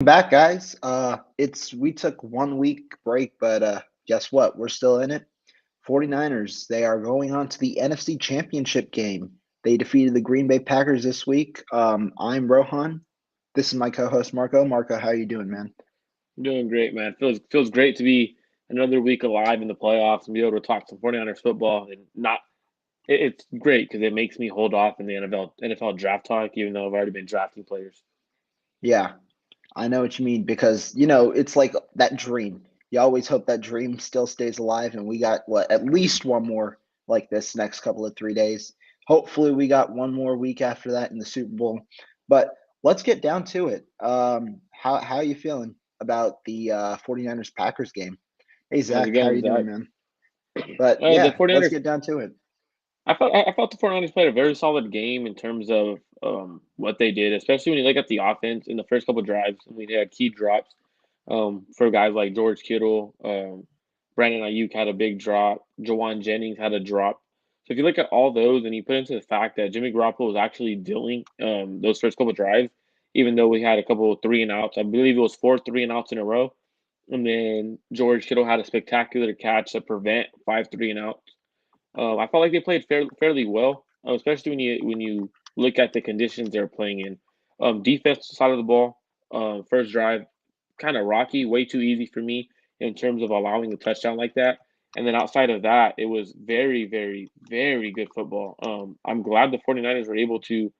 Back, guys. We took 1 week break, but guess what? We're still in it. 49ers, they are going on to the NFC Championship game. They defeated the Green Bay Packers this week. I'm Rohan. This is my co-host Marco. Marco, how you doing, man? Doing great, man. Feels great to be another week alive in the playoffs and be able to talk some 49ers football and not it's great because it makes me hold off in the NFL draft talk, even though I've already been drafting players. Yeah, I know what you mean because it's like that dream. You always hope that dream still stays alive, and we got what at least one more like this next couple of 3 days. Hopefully, we got one more week after that in the Super Bowl. But let's get down to it. How are you feeling about the 49ers Packers game? Hey How's it Zach, how are going, you doing, Zach? man? But The yeah, let's 49ers get down to it. I felt the 49ers played a very solid game in terms of what they did, especially when you look at the offense in the first couple drives. I mean, they had key drops for guys like George Kittle. Brandon Ayuk had a big drop. Jawan Jennings had a drop. So if you look at all those and you put into the fact that Jimmy Garoppolo was actually dealing those first couple drives, even though we had a couple of three and outs, I believe it was four three and outs in a row. And then George Kittle had a spectacular catch to prevent five three and outs. I felt like they played fairly well, especially when you look at the conditions they're playing in. Defense side of the ball, first drive, kind of rocky, way too easy for me in terms of allowing a touchdown like that. And then outside of that, it was very, very, very good football. I'm glad the 49ers were able to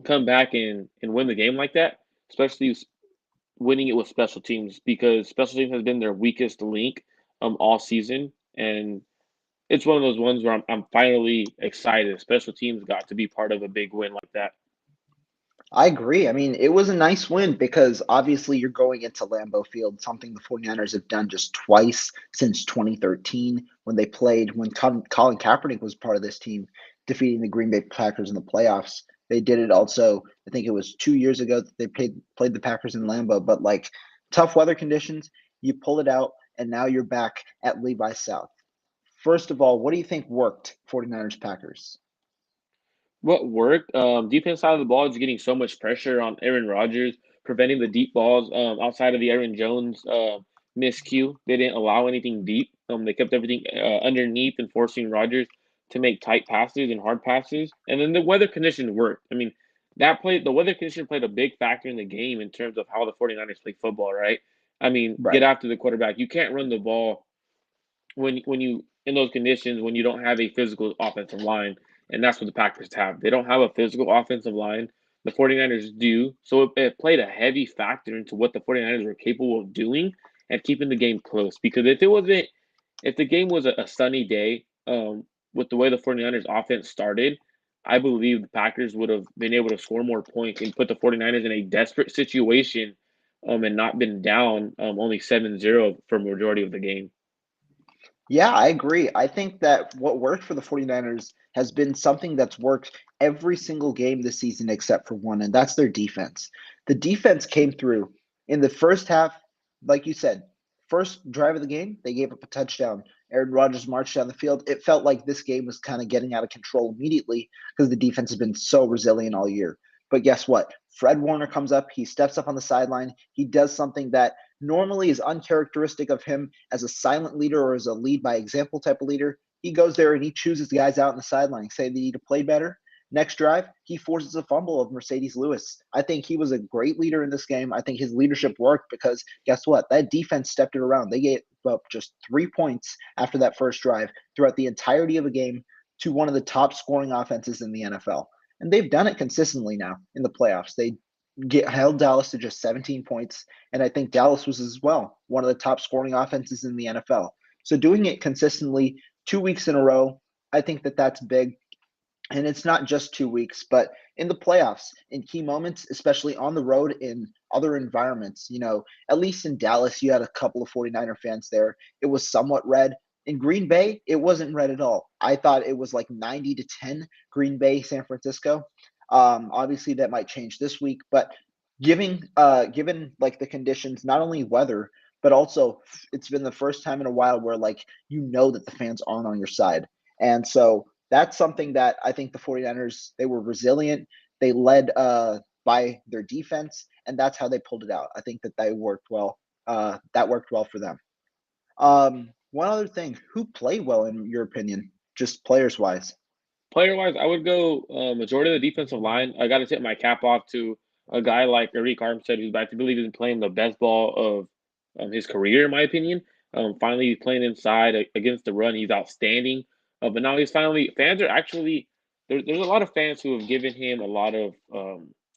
come back and win the game like that, especially winning it with special teams because special teams has been their weakest link all season. And it's one of those ones where I'm finally excited. Special teams got to be part of a big win like that. I agree. I mean, it was a nice win because obviously you're going into Lambeau Field, something the 49ers have done just twice since 2013 when they played, when Colin Kaepernick was part of this team, defeating the Green Bay Packers in the playoffs. They did it also, I think it was 2 years ago that they played the Packers in Lambeau, but like tough weather conditions, you pull it out, and now you're back at Levi South. First of all, what do you think worked 49ers Packers? What worked? Defense side of the ball is getting so much pressure on Aaron Rodgers, preventing the deep balls outside of the Aaron Jones miscue. They didn't allow anything deep. They kept everything underneath and forcing Rodgers to make tight passes and hard passes. And then the weather conditions worked. I mean, the weather condition played a big factor in the game in terms of how the 49ers play football, right? I mean, get Right. after the quarterback. You can't run the ball when you in those conditions when you don't have a physical offensive line, and that's what the Packers have. They don't have a physical offensive line. The 49ers do. So it played a heavy factor into what the 49ers were capable of doing and keeping the game close. Because if the game was a sunny day, with the way the 49ers offense started, I believe the Packers would have been able to score more points and put the 49ers in a desperate situation and not been down only 7-0 for majority of the game. Yeah, I agree. I think that what worked for the 49ers has been something that's worked every single game this season except for one, and that's their defense. The defense came through in the first half, like you said, first drive of the game, they gave up a touchdown. Aaron Rodgers marched down the field. It felt like this game was kind of getting out of control immediately because the defense has been so resilient all year. But guess what? Fred Warner comes up, he steps up on the sideline, he does something that normally is uncharacteristic of him as a silent leader or as a lead by example type of leader. He goes there and he chooses the guys out in the sideline, say they need to play better. Next drive, he forces a fumble of Mercedes Lewis. I think he was a great leader in this game. I think his leadership worked because guess what? That defense stepped it around. They gave up just 3 points after that first drive throughout the entirety of a game to one of the top scoring offenses in the NFL. And they've done it consistently now in the playoffs. They held Dallas to just 17 points, and I think Dallas was as well one of the top scoring offenses in the NFL. So doing it consistently 2 weeks in a row, I think that that's big. And it's not just 2 weeks, but in the playoffs, in key moments, especially on the road in other environments, at least in Dallas, you had a couple of 49er fans there. It was somewhat red. In Green Bay, it wasn't red at all. I thought it was like 90-10 Green Bay, San Francisco. Obviously, that might change this week, but given like the conditions, not only weather, but also it's been the first time in a while where like that the fans aren't on your side. And so that's something that I think the 49ers, they were resilient. They led by their defense, and that's how they pulled it out. I think that they worked well. That worked well for them. One other thing, who played well in your opinion, just players wise? Player wise, I would go majority of the defensive line. I got to tip my cap off to a guy like Eric Armstead, who's I believe is playing the best ball of his career, in my opinion. Finally, he's playing inside against the run. He's outstanding. But now he's finally fans are actually there's a lot of fans who have given him a lot of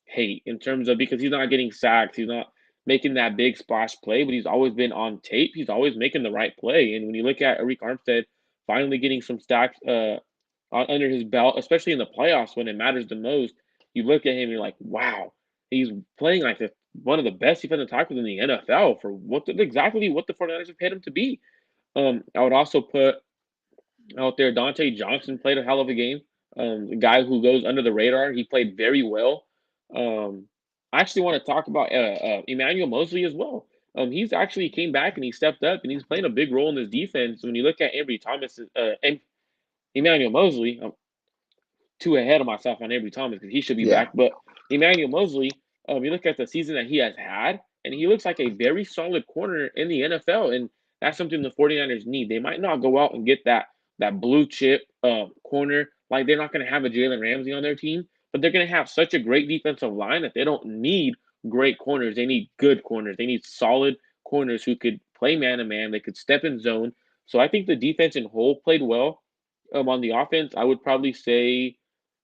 hate in terms of because he's not getting sacks, he's not making that big splash play, but he's always been on tape. He's always making the right play. And when you look at Eric Armstead finally getting some stacks under his belt, especially in the playoffs when it matters the most. You look at him, you're like, wow, he's playing like one of the best defensive tackles in the NFL for exactly what the 49ers have paid him to be. I would also put out there Dante Johnson played a hell of a game. A guy who goes under the radar. He played very well. I actually want to talk about Emmanuel Mosley as well. He's actually came back and he stepped up and he's playing a big role in this defense. When you look at Ambry Thomas and Emmanuel Mosley, I'm too ahead of myself on Ambry Thomas because he should be Yeah. back. But Emmanuel Mosley, you look at the season that he has had, and he looks like a very solid corner in the NFL. And that's something the 49ers need. They might not go out and get that blue chip corner. Like they're not going to have a Jalen Ramsey on their team, but they're going to have such a great defensive line that they don't need great corners. They need good corners. They need solid corners who could play man to man. They could step in zone. So I think the defense in whole played well. On the offense, I would probably say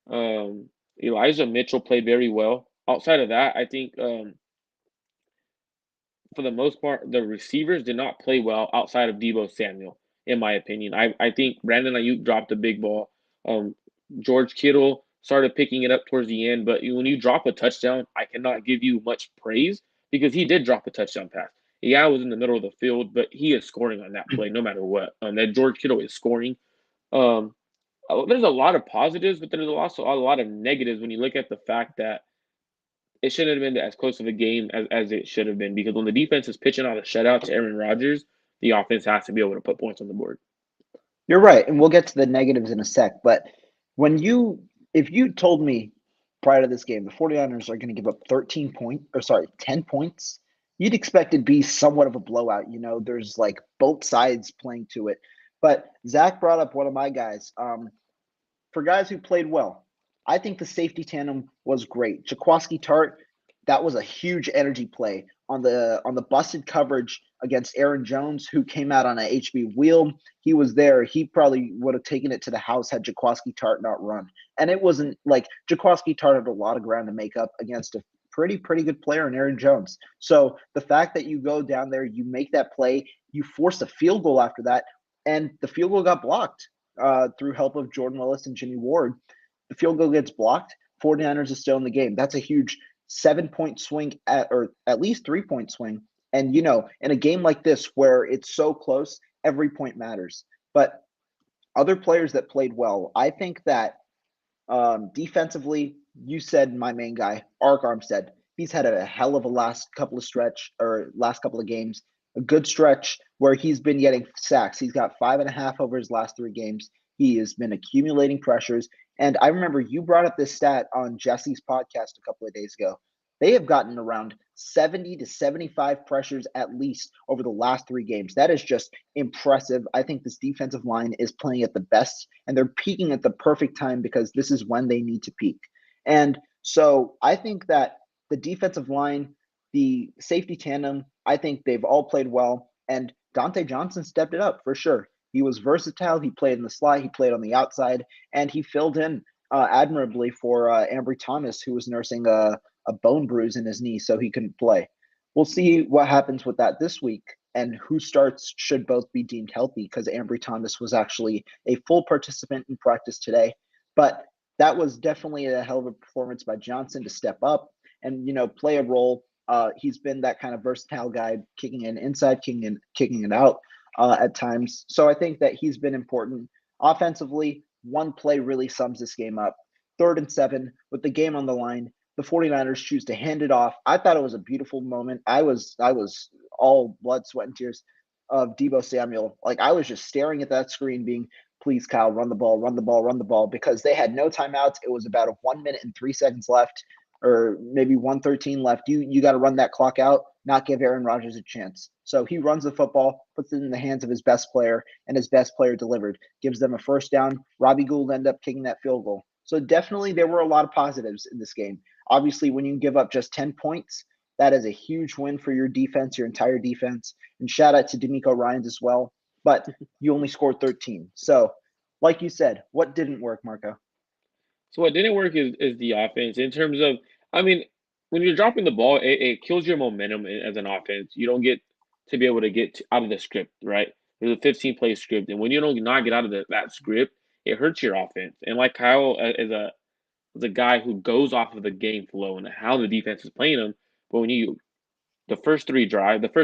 Elijah Mitchell played very well. Outside of that, I think for the most part, the receivers did not play well outside of Debo Samuel, in my opinion. I think Brandon Ayuk dropped a big ball. Um, George Kittle started picking it up towards the end, but when you drop a touchdown, I cannot give you much praise because he did drop a touchdown pass. Yeah, I was in the middle of the field, but he is scoring on that play no matter what. That George Kittle is scoring. Um, there's a lot of positives, but there's also a lot of negatives when you look at the fact that it shouldn't have been as close of a game as it should have been because when the defense is pitching out a shutout to Aaron Rodgers, the offense has to be able to put points on the board. You're right, and we'll get to the negatives in a sec, but when you if you told me prior to this game the 49ers are going to give up 10 points, you'd expect it to be somewhat of a blowout. There's like both sides playing to it. But Zach brought up one of my guys. For guys who played well, I think the safety tandem was great. Jaquiski Tart, that was a huge energy play on the busted coverage against Aaron Jones, who came out on a HB wheel. He was there. He probably would have taken it to the house had Jaquiski Tart not run. And it wasn't like Jaquiski Tart had a lot of ground to make up against a pretty good player in Aaron Jones. So the fact that you go down there, you make that play, you force a field goal after that, and the field goal got blocked through help of Jordan Willis and Jimmy Ward. The field goal gets blocked. 49ers are still in the game. That's a huge 7-point swing or at least 3-point swing. And, in a game like this where it's so close, every point matters. But other players that played well, I think that defensively, you said my main guy, Armstead. He's had a hell of a last couple of games, a good stretch where he's been getting sacks. He's got 5.5 over his last 3 games. He has been accumulating pressures. And I remember you brought up this stat on Jesse's podcast a couple of days ago. They have gotten around 70 to 75 pressures at least over the last 3 games. That is just impressive. I think this defensive line is playing at the best, and they're peaking at the perfect time because this is when they need to peak. And so I think that the defensive line, the safety tandem, I think they've all played well. And Dante Johnson stepped it up for sure. He was versatile. He played in the slot. He played on the outside, and he filled in admirably for Ambry Thomas, who was nursing a bone bruise in his knee, so he couldn't play. We'll see what happens with that this week, and who starts should both be deemed healthy because Ambry Thomas was actually a full participant in practice today. But that was definitely a hell of a performance by Johnson to step up and play a role. He's been that kind of versatile guy, kicking in inside, kicking it out at times. So I think that he's been important. Offensively, one play really sums this game up. 3rd and 7 with the game on the line. The 49ers choose to hand it off. I thought it was a beautiful moment. I was all blood, sweat, and tears of Debo Samuel. Like I was just staring at that screen being, please, Kyle, run the ball, run the ball, run the ball, because they had no timeouts. It was about 1 minute and 3 seconds left. or maybe 113 left. You got to run that clock out, not give Aaron Rodgers a chance. So he runs the football, puts it in the hands of his best player, and his best player delivered, gives them a first down. Robbie Gould ended up kicking that field goal. So definitely there were a lot of positives in this game. Obviously, when you give up just 10 points, that is a huge win for your defense, your entire defense. And shout out to D'Amico Ryans as well. But you only scored 13. So, like you said, what didn't work, Marco? So what didn't work is the offense in terms of, I mean, when you're dropping the ball, it kills your momentum as an offense. You don't get to be able to get out of the script, right? There's a 15 play script, and when you don't not get out of that script, it hurts your offense. And like Kyle is a guy who goes off of the game flow and how the defense is playing him. But when you the first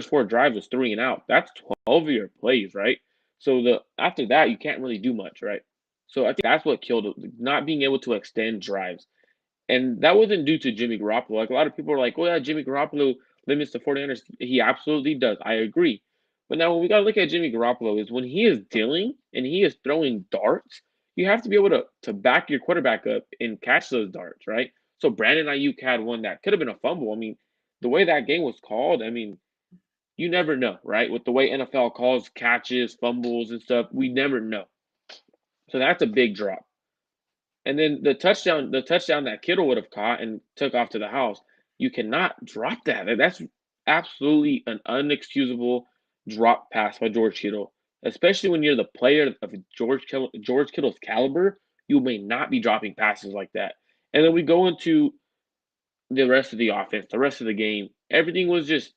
four drives was three and out. That's 12 of your plays, right? So the after that, you can't really do much, right? So I think that's what killed it, not being able to extend drives. And that wasn't due to Jimmy Garoppolo. Like a lot of people are like, well, yeah, Jimmy Garoppolo limits the 49ers. He absolutely does. I agree. But now when we gotta look at Jimmy Garoppolo is when he is dealing and he is throwing darts, you have to be able to back your quarterback up and catch those darts, right? So Brandon Ayuk had one that could have been a fumble. I mean, the way that game was called, I mean, you never know, right? With the way NFL calls catches, fumbles, and stuff, we never know. So that's a big drop. And then the touchdown that Kittle would have caught and took off to the house, you cannot drop that. That's absolutely an unexcusable drop pass by George Kittle, especially when you're the player of George Kittle's caliber. You may not be dropping passes like that. And then we go into the rest of the offense, the rest of the game. Everything was just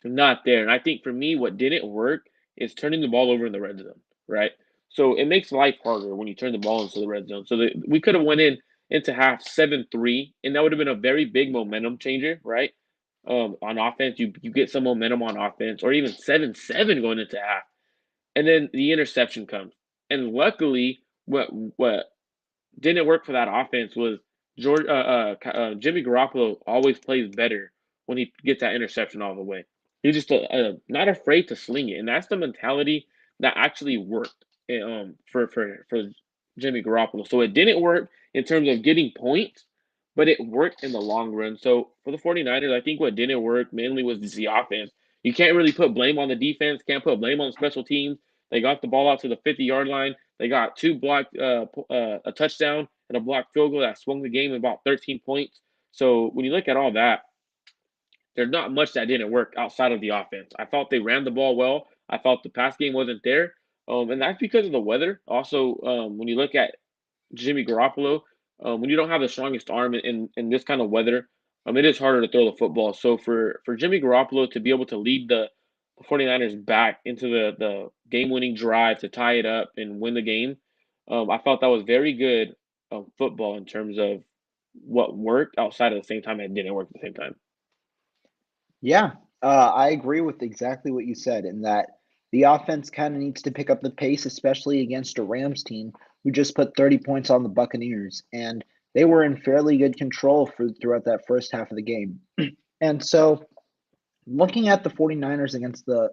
not there. And I think for me, what didn't work is turning the ball over in the red zone, right? So it makes life harder when you turn the ball into the red zone. So we could have went into half 7-3, and that would have been a very big momentum changer, right? On offense, you get some momentum on offense, or even 7-7 going into half, and then the interception comes. And luckily, what didn't work for that offense was Jimmy Garoppolo always plays better when he gets that interception all the way. He's just not afraid to sling it, and that's the mentality that actually worked for Jimmy Garoppolo. So it didn't work in terms of getting points, but it worked in the long run. So for the 49ers, I think what didn't work mainly was the offense. You can't really put blame on the defense, can't put blame on the special teams. They got the ball out to the 50-yard line. They got two blocked, a touchdown and a blocked field goal that swung the game about 13 points. So when you look at all that, there's not much that didn't work outside of the offense. I thought they ran the ball well. I thought the pass game wasn't there, and that's because of the weather. Also, when you look at Jimmy Garoppolo, when you don't have the strongest arm in this kind of weather, it is harder to throw the football. So for Jimmy Garoppolo to be able to lead the 49ers back into the game-winning drive to tie it up and win the game, I felt that was very good football in terms of what worked outside of the same time it didn't work at the same time. Yeah, I agree with exactly what you said in that the offense kind of needs to pick up the pace, especially against a Rams team who just put 30 points on the Buccaneers, and they were in fairly good control for throughout that first half of the game. And so, looking at the 49ers against the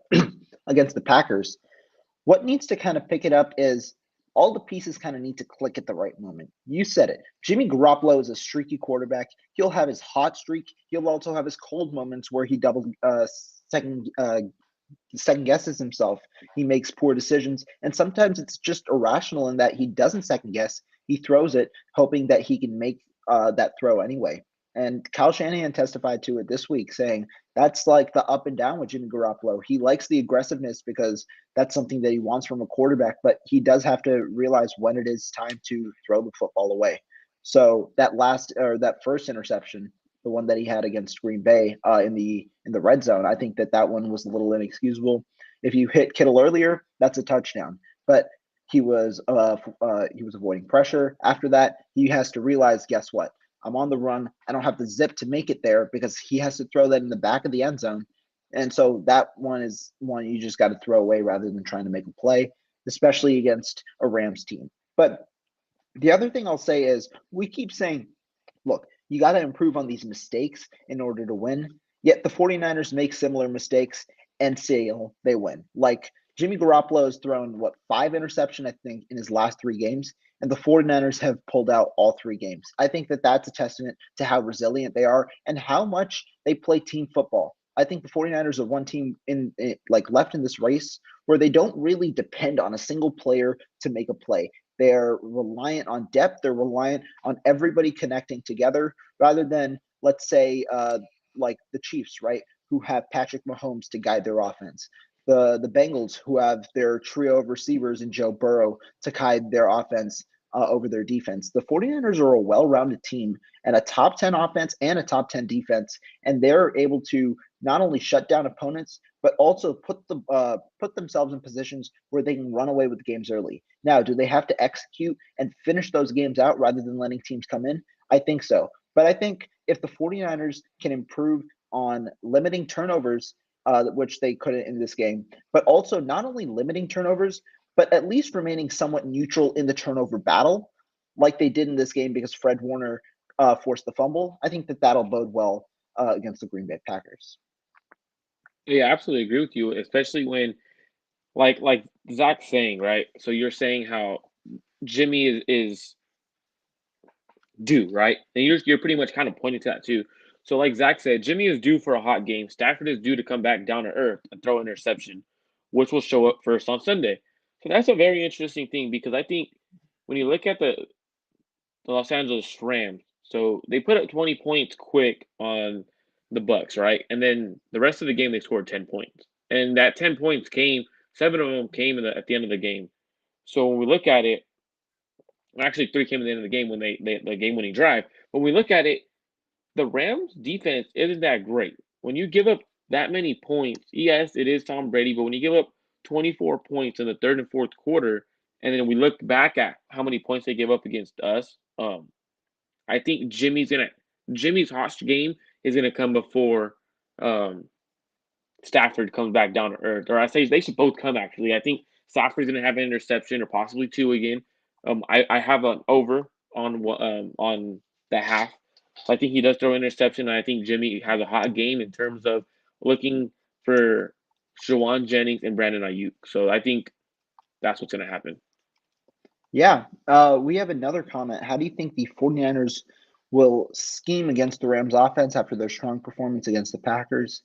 against the Packers, what needs to kind of pick it up is all the pieces kind of need to click at the right moment. You said it. Jimmy Garoppolo is a streaky quarterback. He'll have his hot streak. He'll also have his cold moments where he second second guesses himself. He makes poor decisions, and sometimes it's just irrational in that he doesn't second guess. He throws it, hoping that he can make that throw anyway. And Kyle Shanahan testified to it this week, saying that's like the up and down with Jimmy Garoppolo. He likes the aggressiveness because that's something that he wants from a quarterback, but he does have to realize when it is time to throw the football away. So that first interception, the one that he had against Green Bay in the red zone, I think that one was a little inexcusable. If you hit Kittle earlier, that's a touchdown. But he was avoiding pressure. After that, he has to realize, guess what? I'm on the run. I don't have the zip to make it there because he has to throw that in the back of the end zone. And so that one is one you just got to throw away rather than trying to make a play, especially against a Rams team. But the other thing I'll say is we keep saying, look, you got to improve on these mistakes in order to win. Yet the 49ers make similar mistakes and still they win. Like Jimmy Garoppolo has thrown, 5 interceptions, I think, in his last 3 games, and the 49ers have pulled out all 3 games. I think that that's a testament to how resilient they are and how much they play team football. I think the 49ers are one team left in this race where they don't really depend on a single player to make a play. They're reliant on depth. They're reliant on everybody connecting together rather than, let's say, like the Chiefs, right, who have Patrick Mahomes to guide their offense. The Bengals, who have their trio of receivers and Joe Burrow to guide their offense over their defense. The 49ers are a well-rounded team and a top 10 offense and a top 10 defense, and they're able to not only shut down opponents, but also put themselves in positions where they can run away with games early. Now, do they have to execute and finish those games out rather than letting teams come in? I think so. But I think if the 49ers can improve on limiting turnovers, which they couldn't in this game, but also not only limiting turnovers, but at least remaining somewhat neutral in the turnover battle, like they did in this game because Fred Warner forced the fumble. I think that that'll bode well against the Green Bay Packers. Yeah, I absolutely agree with you, especially when, like Zach's saying, right? So you're saying how Jimmy is due, right? And you're pretty much kind of pointing to that too. So like Zach said, Jimmy is due for a hot game. Stafford is due to come back down to earth and throw an interception, which will show up first on Sunday. So that's a very interesting thing because I think when you look at the Los Angeles Rams, so they put up 20 points quick on the Bucks, right? And then the rest of the game they scored 10 points. And that 10 points came, 7 of them came at the end of the game. So when we look at it, actually 3 came at the end of the game when the game-winning drive. When we look at it, the Rams defense isn't that great. When you give up that many points, yes, it is Tom Brady, but when you give up 24 points in the third and fourth quarter, and then we look back at how many points they give up against us, I think Jimmy's hot game is gonna come before um, Stafford comes back down to earth. Or I say they should both come actually. I think Stafford's gonna have an interception or possibly 2 again. I have an over on the half. So I think he does throw an interception, and I think Jimmy has a hot game in terms of looking for Jawan Jennings and Brandon Ayuk. So I think that's what's gonna happen. Yeah, we have another comment. How do you think the 49ers will scheme against the Rams offense after their strong performance against the Packers?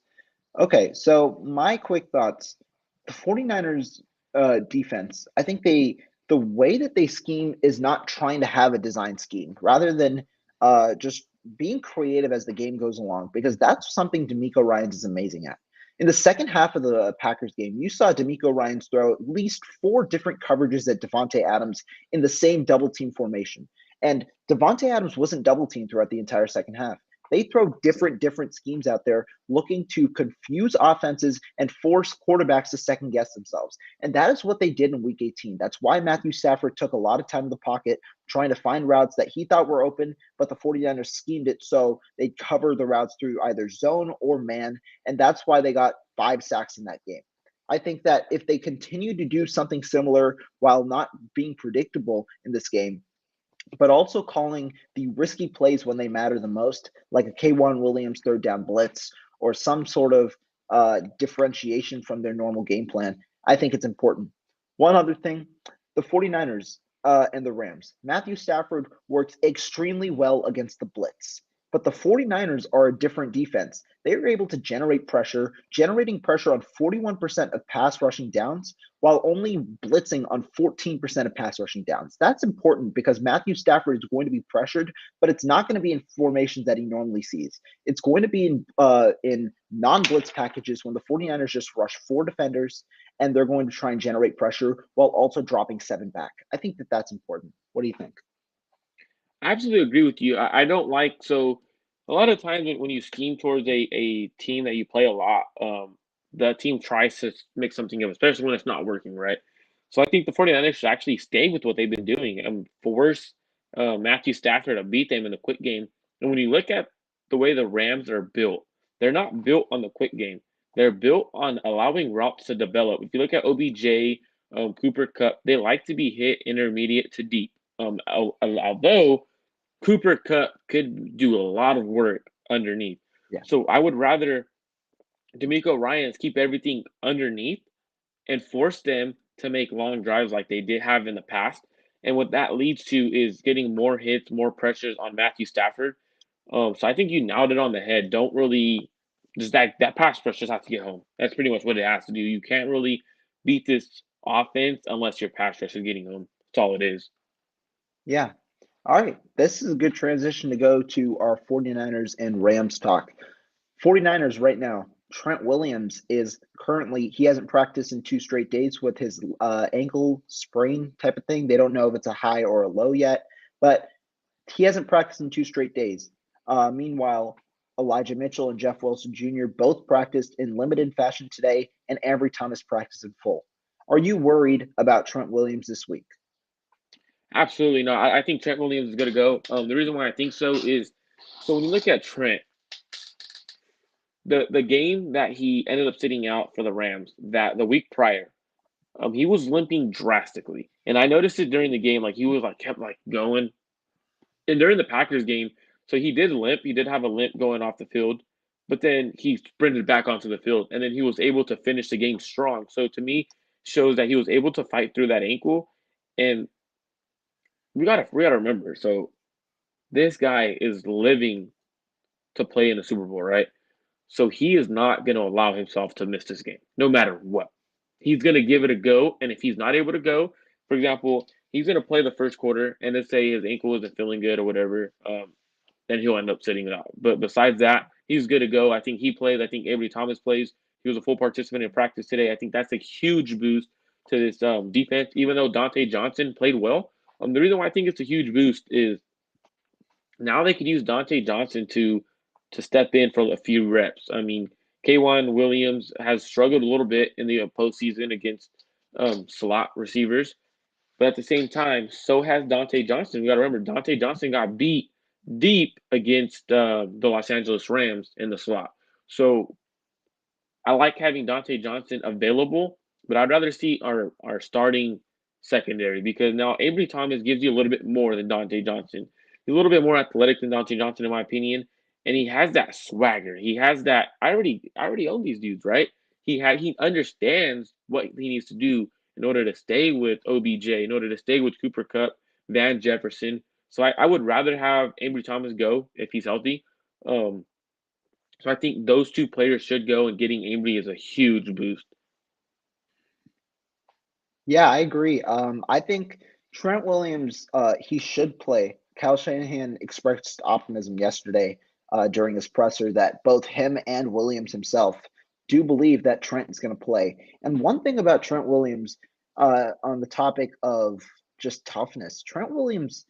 Okay, so my quick thoughts. The 49ers defense, I think the way that they scheme is not trying to have a design scheme rather than just being creative as the game goes along, because that's something D'Amico Ryans is amazing at. In the second half of the Packers game, you saw D'Amico Ryans throw at least 4 different coverages at Devontae Adams in the same double team formation. And Devontae Adams wasn't double teamed throughout the entire second half. They throw different schemes out there looking to confuse offenses and force quarterbacks to second guess themselves. And that is what they did in week 18. That's why Matthew Stafford took a lot of time in the pocket trying to find routes that he thought were open, but the 49ers schemed it so they'd cover the routes through either zone or man. And that's why they got 5 sacks in that game. I think that if they continue to do something similar while not being predictable in this game, but also calling the risky plays when they matter the most, like a K1 Williams third down blitz or some sort of differentiation from their normal game plan. I think it's important. One other thing, the 49ers and the Rams. Matthew Stafford works extremely well against the blitz. But the 49ers are a different defense. They are able to generate pressure, generating pressure on 41% of pass rushing downs while only blitzing on 14% of pass rushing downs. That's important because Matthew Stafford is going to be pressured, but it's not going to be in formations that he normally sees. It's going to be in non-blitz packages when the 49ers just rush 4 defenders and they're going to try and generate pressure while also dropping 7 back. I think that that's important. What do you think? I absolutely agree with you. I don't like so a lot of times when you scheme towards a team that you play a lot, the team tries to make something of it, especially when it's not working, right? So I think the 49ers should actually stay with what they've been doing and force Matthew Stafford to beat them in the quick game. And when you look at the way the Rams are built, they're not built on the quick game. They're built on allowing routes to develop. If you look at OBJ, Cooper Cup, they like to be hit intermediate to deep. Although Cooper Cup could do a lot of work underneath. Yeah. So I would rather D'Amico Ryans keep everything underneath and force them to make long drives like they did have in the past. And what that leads to is getting more hits, more pressures on Matthew Stafford. So I think you nailed it on the head. Don't really just that pass rush just has to get home. That's pretty much what it has to do. You can't really beat this offense unless your pass rush is getting home. That's all it is. Yeah. All right. This is a good transition to go to our 49ers and Rams talk. 49ers right now. Trent Williams is currently, he hasn't practiced in 2 straight days with his ankle sprain type of thing. They don't know if it's a high or a low yet, but he hasn't practiced in 2 straight days. Meanwhile, Elijah Mitchell and Jeff Wilson Jr. both practiced in limited fashion today, and Ambry Thomas practiced in full. Are you worried about Trent Williams this week? Absolutely no. I think Trent Williams is going to go. The reason why I think so is so when you look at Trent, the game that he ended up sitting out for the Rams that the week prior, he was limping drastically, and I noticed it during the game. Like he was like kept like going, and during the Packers game, so he did limp. He did have a limp going off the field, but then he sprinted back onto the field, and then he was able to finish the game strong. So to me, shows that he was able to fight through that ankle, and we gotta remember. So this guy is living to play in the Super Bowl, right? So he is not going to allow himself to miss this game, no matter what. He's going to give it a go, and if he's not able to go, for example, he's going to play the first quarter, and let's say his ankle isn't feeling good or whatever, then he'll end up sitting it out. But besides that, he's good to go. I think he plays. I think Ambry Thomas plays. He was a full participant in practice today. I think that's a huge boost to this defense, even though Dante Johnson played well. The reason why I think it's a huge boost is now they could use Dante Johnson to step in for a few reps. I mean, K1 Williams has struggled a little bit in the postseason against slot receivers, but at the same time, so has Dante Johnson. We got to remember Dante Johnson got beat deep against the Los Angeles Rams in the slot. So I like having Dante Johnson available, but I'd rather see our starting secondary because now Ambry Thomas gives you a little bit more than Dante Johnson. He's a little bit more athletic than Dante Johnson, in my opinion, and he has that swagger. He has that. I already own these dudes, right? He understands what he needs to do in order to stay with OBJ, in order to stay with Cooper Kupp, Van Jefferson. So I would rather have Ambry Thomas go if he's healthy. Um, so I think those two players should go, and getting Ambry is a huge boost. Yeah, I agree. I think Trent Williams, he should play. Kyle Shanahan expressed optimism yesterday during his presser that both him and Williams himself do believe that Trent is going to play. And one thing about Trent Williams, on the topic of just toughness, Trent Williams,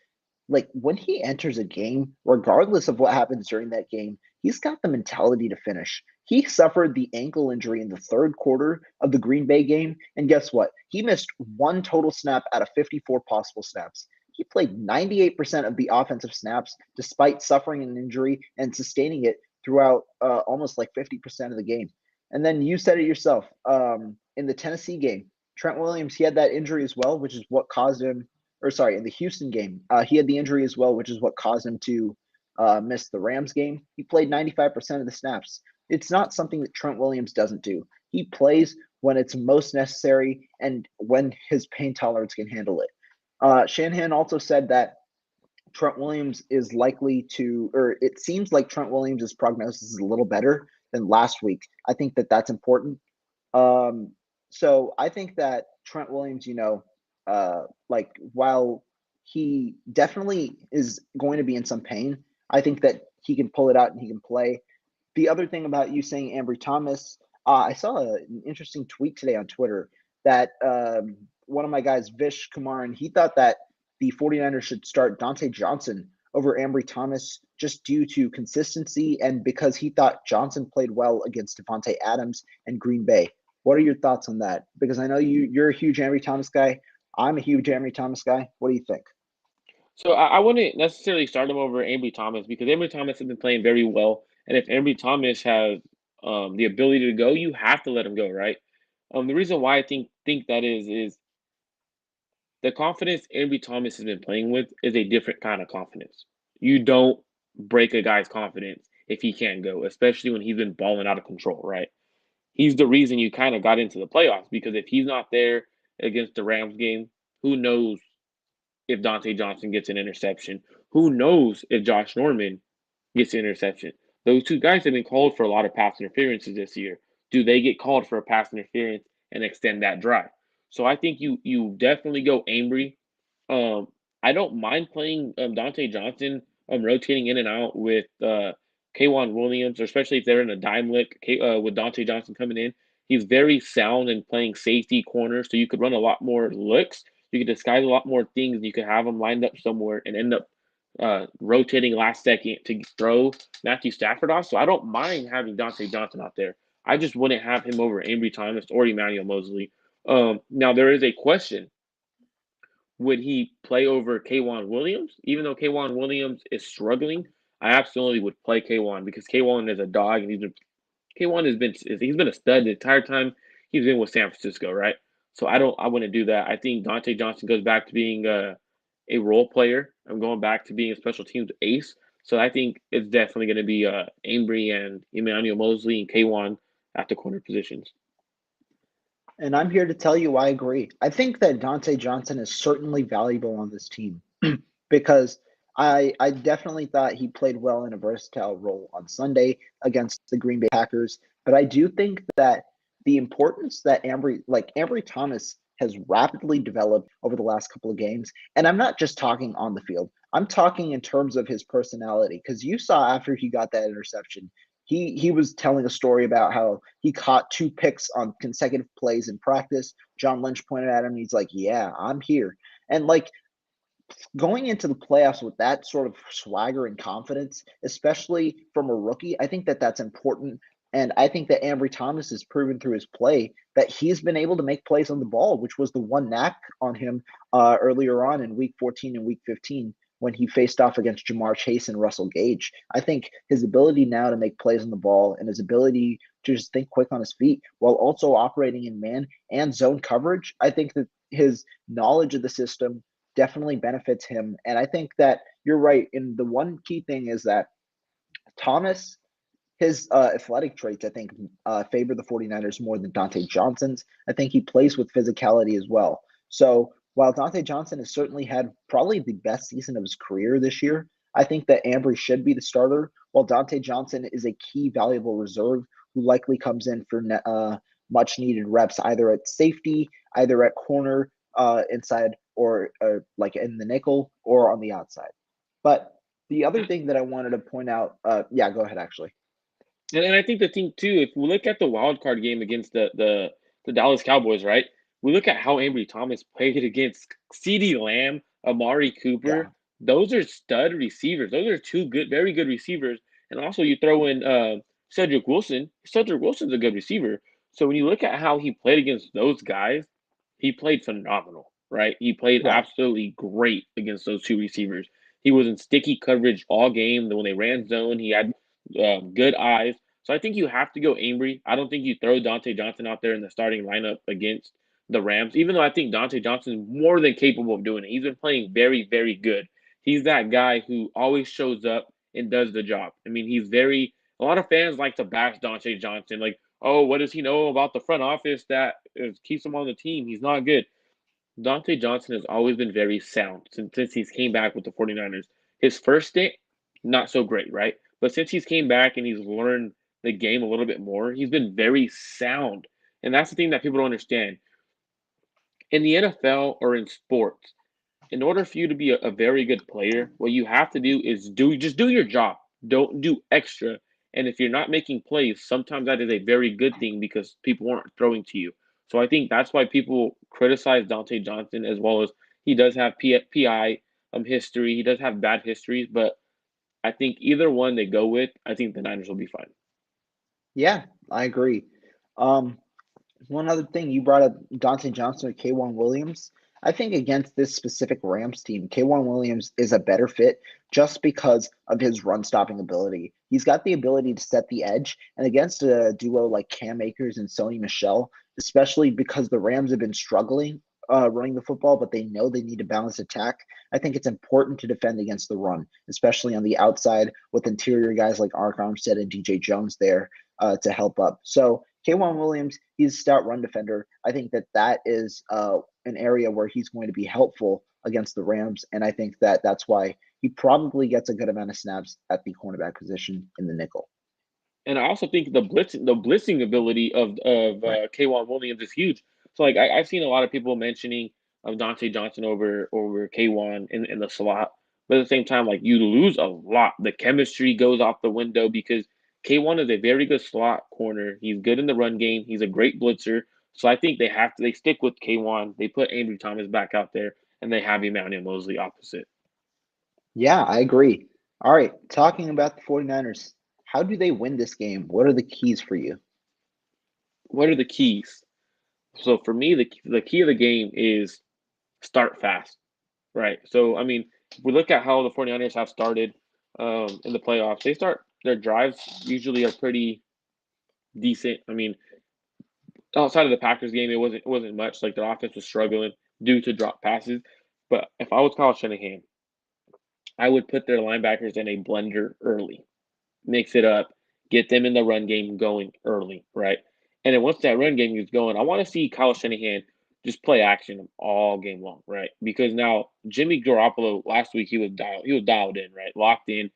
like when he enters a game, regardless of what happens during that game, he's got the mentality to finish. He suffered the ankle injury in the third quarter of the Green Bay game. And guess what? He missed one total snap out of 54 possible snaps. He played 98% of the offensive snaps despite suffering an injury and sustaining it throughout almost like 50% of the game. And then you said it yourself in the Tennessee game. Trent Williams, he had that injury as well, which is what caused him, or sorry, in the Houston game, he had the injury as well, which is what caused him to miss the Rams game. He played 95% of the snaps. It's not something that Trent Williams doesn't do. He plays when it's most necessary and when his pain tolerance can handle it. Shanahan also said that Trent Williams is likely to, or it seems like Trent Williams' prognosis is a little better than last week. I think that that's important. Um, so I think that Trent Williams, like while he definitely is going to be in some pain, I think that he can pull it out and he can play. The other thing about you saying Ambry Thomas, I saw an interesting tweet today on Twitter that one of my guys, Vish Kumar, and he thought that the 49ers should start Dante Johnson over Ambry Thomas just due to consistency and because he thought Johnson played well against Devontae Adams and Green Bay. What are your thoughts on that? Because I know you're a huge Ambry Thomas guy. I'm a huge Ambry Thomas guy. What do you think? So I wouldn't necessarily start him over Ambry Thomas because Ambry Thomas has been playing very well, and if Ambry Thomas has the ability to go, you have to let him go, right? The reason why I think that is the confidence Ambry Thomas has been playing with is a different kind of confidence. You don't break a guy's confidence if he can't go, especially when he's been balling out of control, right? he's the reason you kind of got into the playoffs, because if he's not there against the Rams game, who knows if Dante Johnson gets an interception? Who knows if Josh Norman gets an interception? Those two guys have been called for a lot of pass interferences this year. Do they get called for a pass interference and extend that drive? So I think you definitely go Ambry. I don't mind playing Dante Johnson, rotating in and out with K'Wan Williams, or especially if they're in a dime lick with Dante Johnson coming in. He's very sound in playing safety corner, so you could run a lot more looks. You could disguise a lot more things. You could have him lined up somewhere and end up rotating last second to throw Matthew Stafford off. So I don't mind having Dante Johnson out there. I just wouldn't have him over Ambry Thomas or Emmanuel Mosley. Now there is a question: would he play over K'Wan Williams? Even though K'Wan Williams is struggling, I absolutely would play K'Wan, because K'Wan is a dog, and K'Wan he's been a stud the entire time he's been with San Francisco, right? So I wouldn't do that. I think Dante Johnson goes back to being a role player. I'm going back to being a special teams ace. So I think it's definitely going to be Ambry and Emmanuel Mosley and K'Wan at the corner positions. And I'm here to tell you I agree. I think that Dante Johnson is certainly valuable on this team because I definitely thought he played well in a versatile role on Sunday against the Green Bay Packers. But I do think that the importance that Ambry Thomas has rapidly developed over the last couple of games, and I'm not just talking on the field. I'm talking in terms of his personality, because you saw after he got that interception, he was telling a story about how he caught 2 picks on consecutive plays in practice. John Lynch pointed at him. He's like, "Yeah, I'm here." And like going into the playoffs with that sort of swagger and confidence, especially from a rookie, I think that that's important. And I think that Ambry Thomas has proven through his play that he's been able to make plays on the ball, which was the one knack on him earlier on in week 14 and week 15 when he faced off against Jamar Chase and Russell Gage. I think his ability now to make plays on the ball and his ability to just think quick on his feet while also operating in man and zone coverage, I think that his knowledge of the system definitely benefits him. And I think that you're right. And the one key thing is that Thomas, his athletic traits, I think, favor the 49ers more than Dante Johnson's. I think he plays with physicality as well. So while Dante Johnson has certainly had probably the best season of his career this year, I think that Ambry should be the starter, while Dante Johnson is a key valuable reserve who likely comes in for much needed reps, either at safety, either at corner, inside, or like in the nickel or on the outside. But the other thing that I wanted to point out, yeah, go ahead, actually. And I think the thing too, if we look at the wild card game against the Dallas Cowboys, right? We look at how Ambry Thomas played against CeeDee Lamb, Amari Cooper. Yeah. Those are stud receivers. Those are two very good receivers. And also you throw in Cedric Wilson. Cedric Wilson's a good receiver. So when you look at how he played against those guys, he played phenomenal, right? He played Right. absolutely great against those two receivers. He was in sticky coverage all game. When they ran zone, he had good eyes. So I think you have to go Ambry. I don't think you throw Dante Johnson out there in the starting lineup against the Rams, even though I think Dante Johnson is more than capable of doing it. He's been playing very, very good. He's that guy who always shows up and does the job. I mean, a lot of fans like to bash Dante Johnson, like, oh, what does he know about the front office that keeps him on the team? He's not good. Dante Johnson has always been very sound since he's came back with the 49ers. His first stint, not so great, right? But since he's came back and he's learned the game a little bit more, he's been very sound. And that's the thing that people don't understand. In the NFL or in sports, in order for you to be a very good player, what you have to do is just do your job. Don't do extra. And if you're not making plays, sometimes that is a very good thing because people aren't throwing to you. So I think that's why people criticize Dante Johnson, as well as he does have PI history. He does have bad histories, but I think either one they go with, I think the Niners will be fine. Yeah, I agree. Um, One other thing, you brought up Dante Johnson or K'Wan Williams. I think against this specific Rams team, K'Wan Williams is a better fit just because of his run stopping ability. He's got the ability to set the edge, and against a duo like Cam Akers and Sony Michel, especially because the Rams have been struggling running the football, but they know they need to balance attack. I think it's important to defend against the run, especially on the outside with interior guys like Armstead and DJ Jones there to help up. So K'Wan Williams, he's a stout run defender. I think that is an area where he's going to be helpful against the Rams, and I think that's why he probably gets a good amount of snaps at the cornerback position in the nickel. And I also think the blitzing ability of Right. K'Wan Williams is huge. So like I've seen a lot of people mentioning of Dante Johnson over K'Wan in the slot, but at the same time, like you lose a lot. The chemistry goes off the window because K'Wan is a very good slot corner. He's good in the run game. He's a great blitzer. So I think they stick with K'Wan. They put Ambry Thomas back out there, and they have Emmanuel Mosley opposite. Yeah, I agree. All right, talking about the 49ers, how do they win this game? What are the keys for you? What are the keys? So for me, the key of the game is start fast. Right. So, I mean, if we look at how the 49ers have started in the playoffs, their drives usually are pretty decent. I mean, outside of the Packers game, it wasn't much. Like their offense was struggling due to drop passes. But if I was Kyle Shanahan, I would put their linebackers in a blender early, mix it up, get them in the run game going early, right? And then once that run game is going, I want to see Kyle Shanahan just play action all game long, right? Because now Jimmy Garoppolo last week he was dialed in, right, locked in.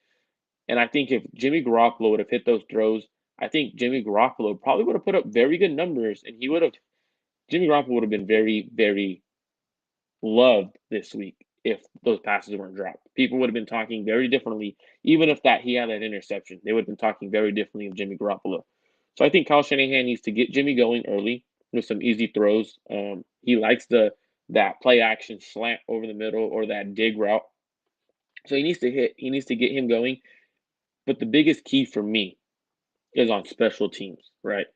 And I think if Jimmy Garoppolo would have hit those throws, I think Jimmy Garoppolo probably would have put up very good numbers, and Jimmy Garoppolo would have been very very loved this week if those passes weren't dropped. People would have been talking very differently, even if that he had that interception. They would have been talking very differently of Jimmy Garoppolo. So I think Kyle Shanahan needs to get Jimmy going early with some easy throws. He likes that play action slant over the middle or that dig route. So he needs to get him going. But the biggest key for me is on special teams, right?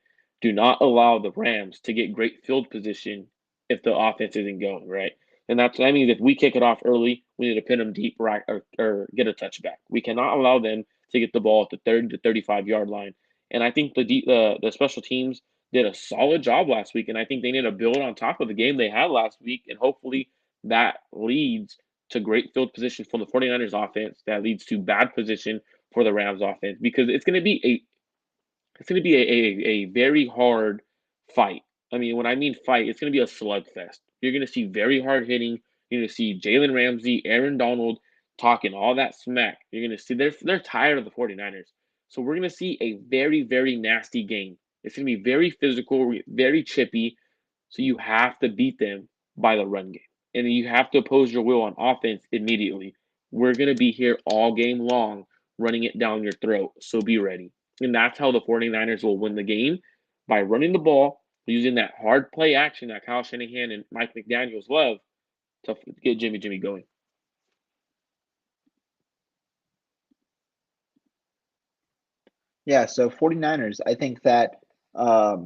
Do not allow the Rams to get great field position if the offense isn't going, right? And that means if we kick it off early, we need to pin them deep right or get a touchback. We cannot allow them to get the ball at the 30 to 35-yard line. And I think the special teams did a solid job last week, and I think they need to build on top of the game they had last week, and hopefully that leads to great field position for the 49ers offense. That leads to bad position for the Rams offense because it's going to be a very hard fight. I mean, when I mean fight, it's going to be a slugfest. You're going to see very hard hitting. You're going to see Jalen Ramsey, Aaron Donald talking all that smack. You're going to see they're tired of the 49ers. So we're going to see a very, very nasty game. It's going to be very physical, very chippy. So you have to beat them by the run game. And you have to oppose your will on offense immediately. We're going to be here all game long running it down your throat. So be ready. And that's how the 49ers will win the game by running the ball, using that hard play action that Kyle Shanahan and Mike McDaniels love to get Jimmy going. Yeah, so 49ers, I think that a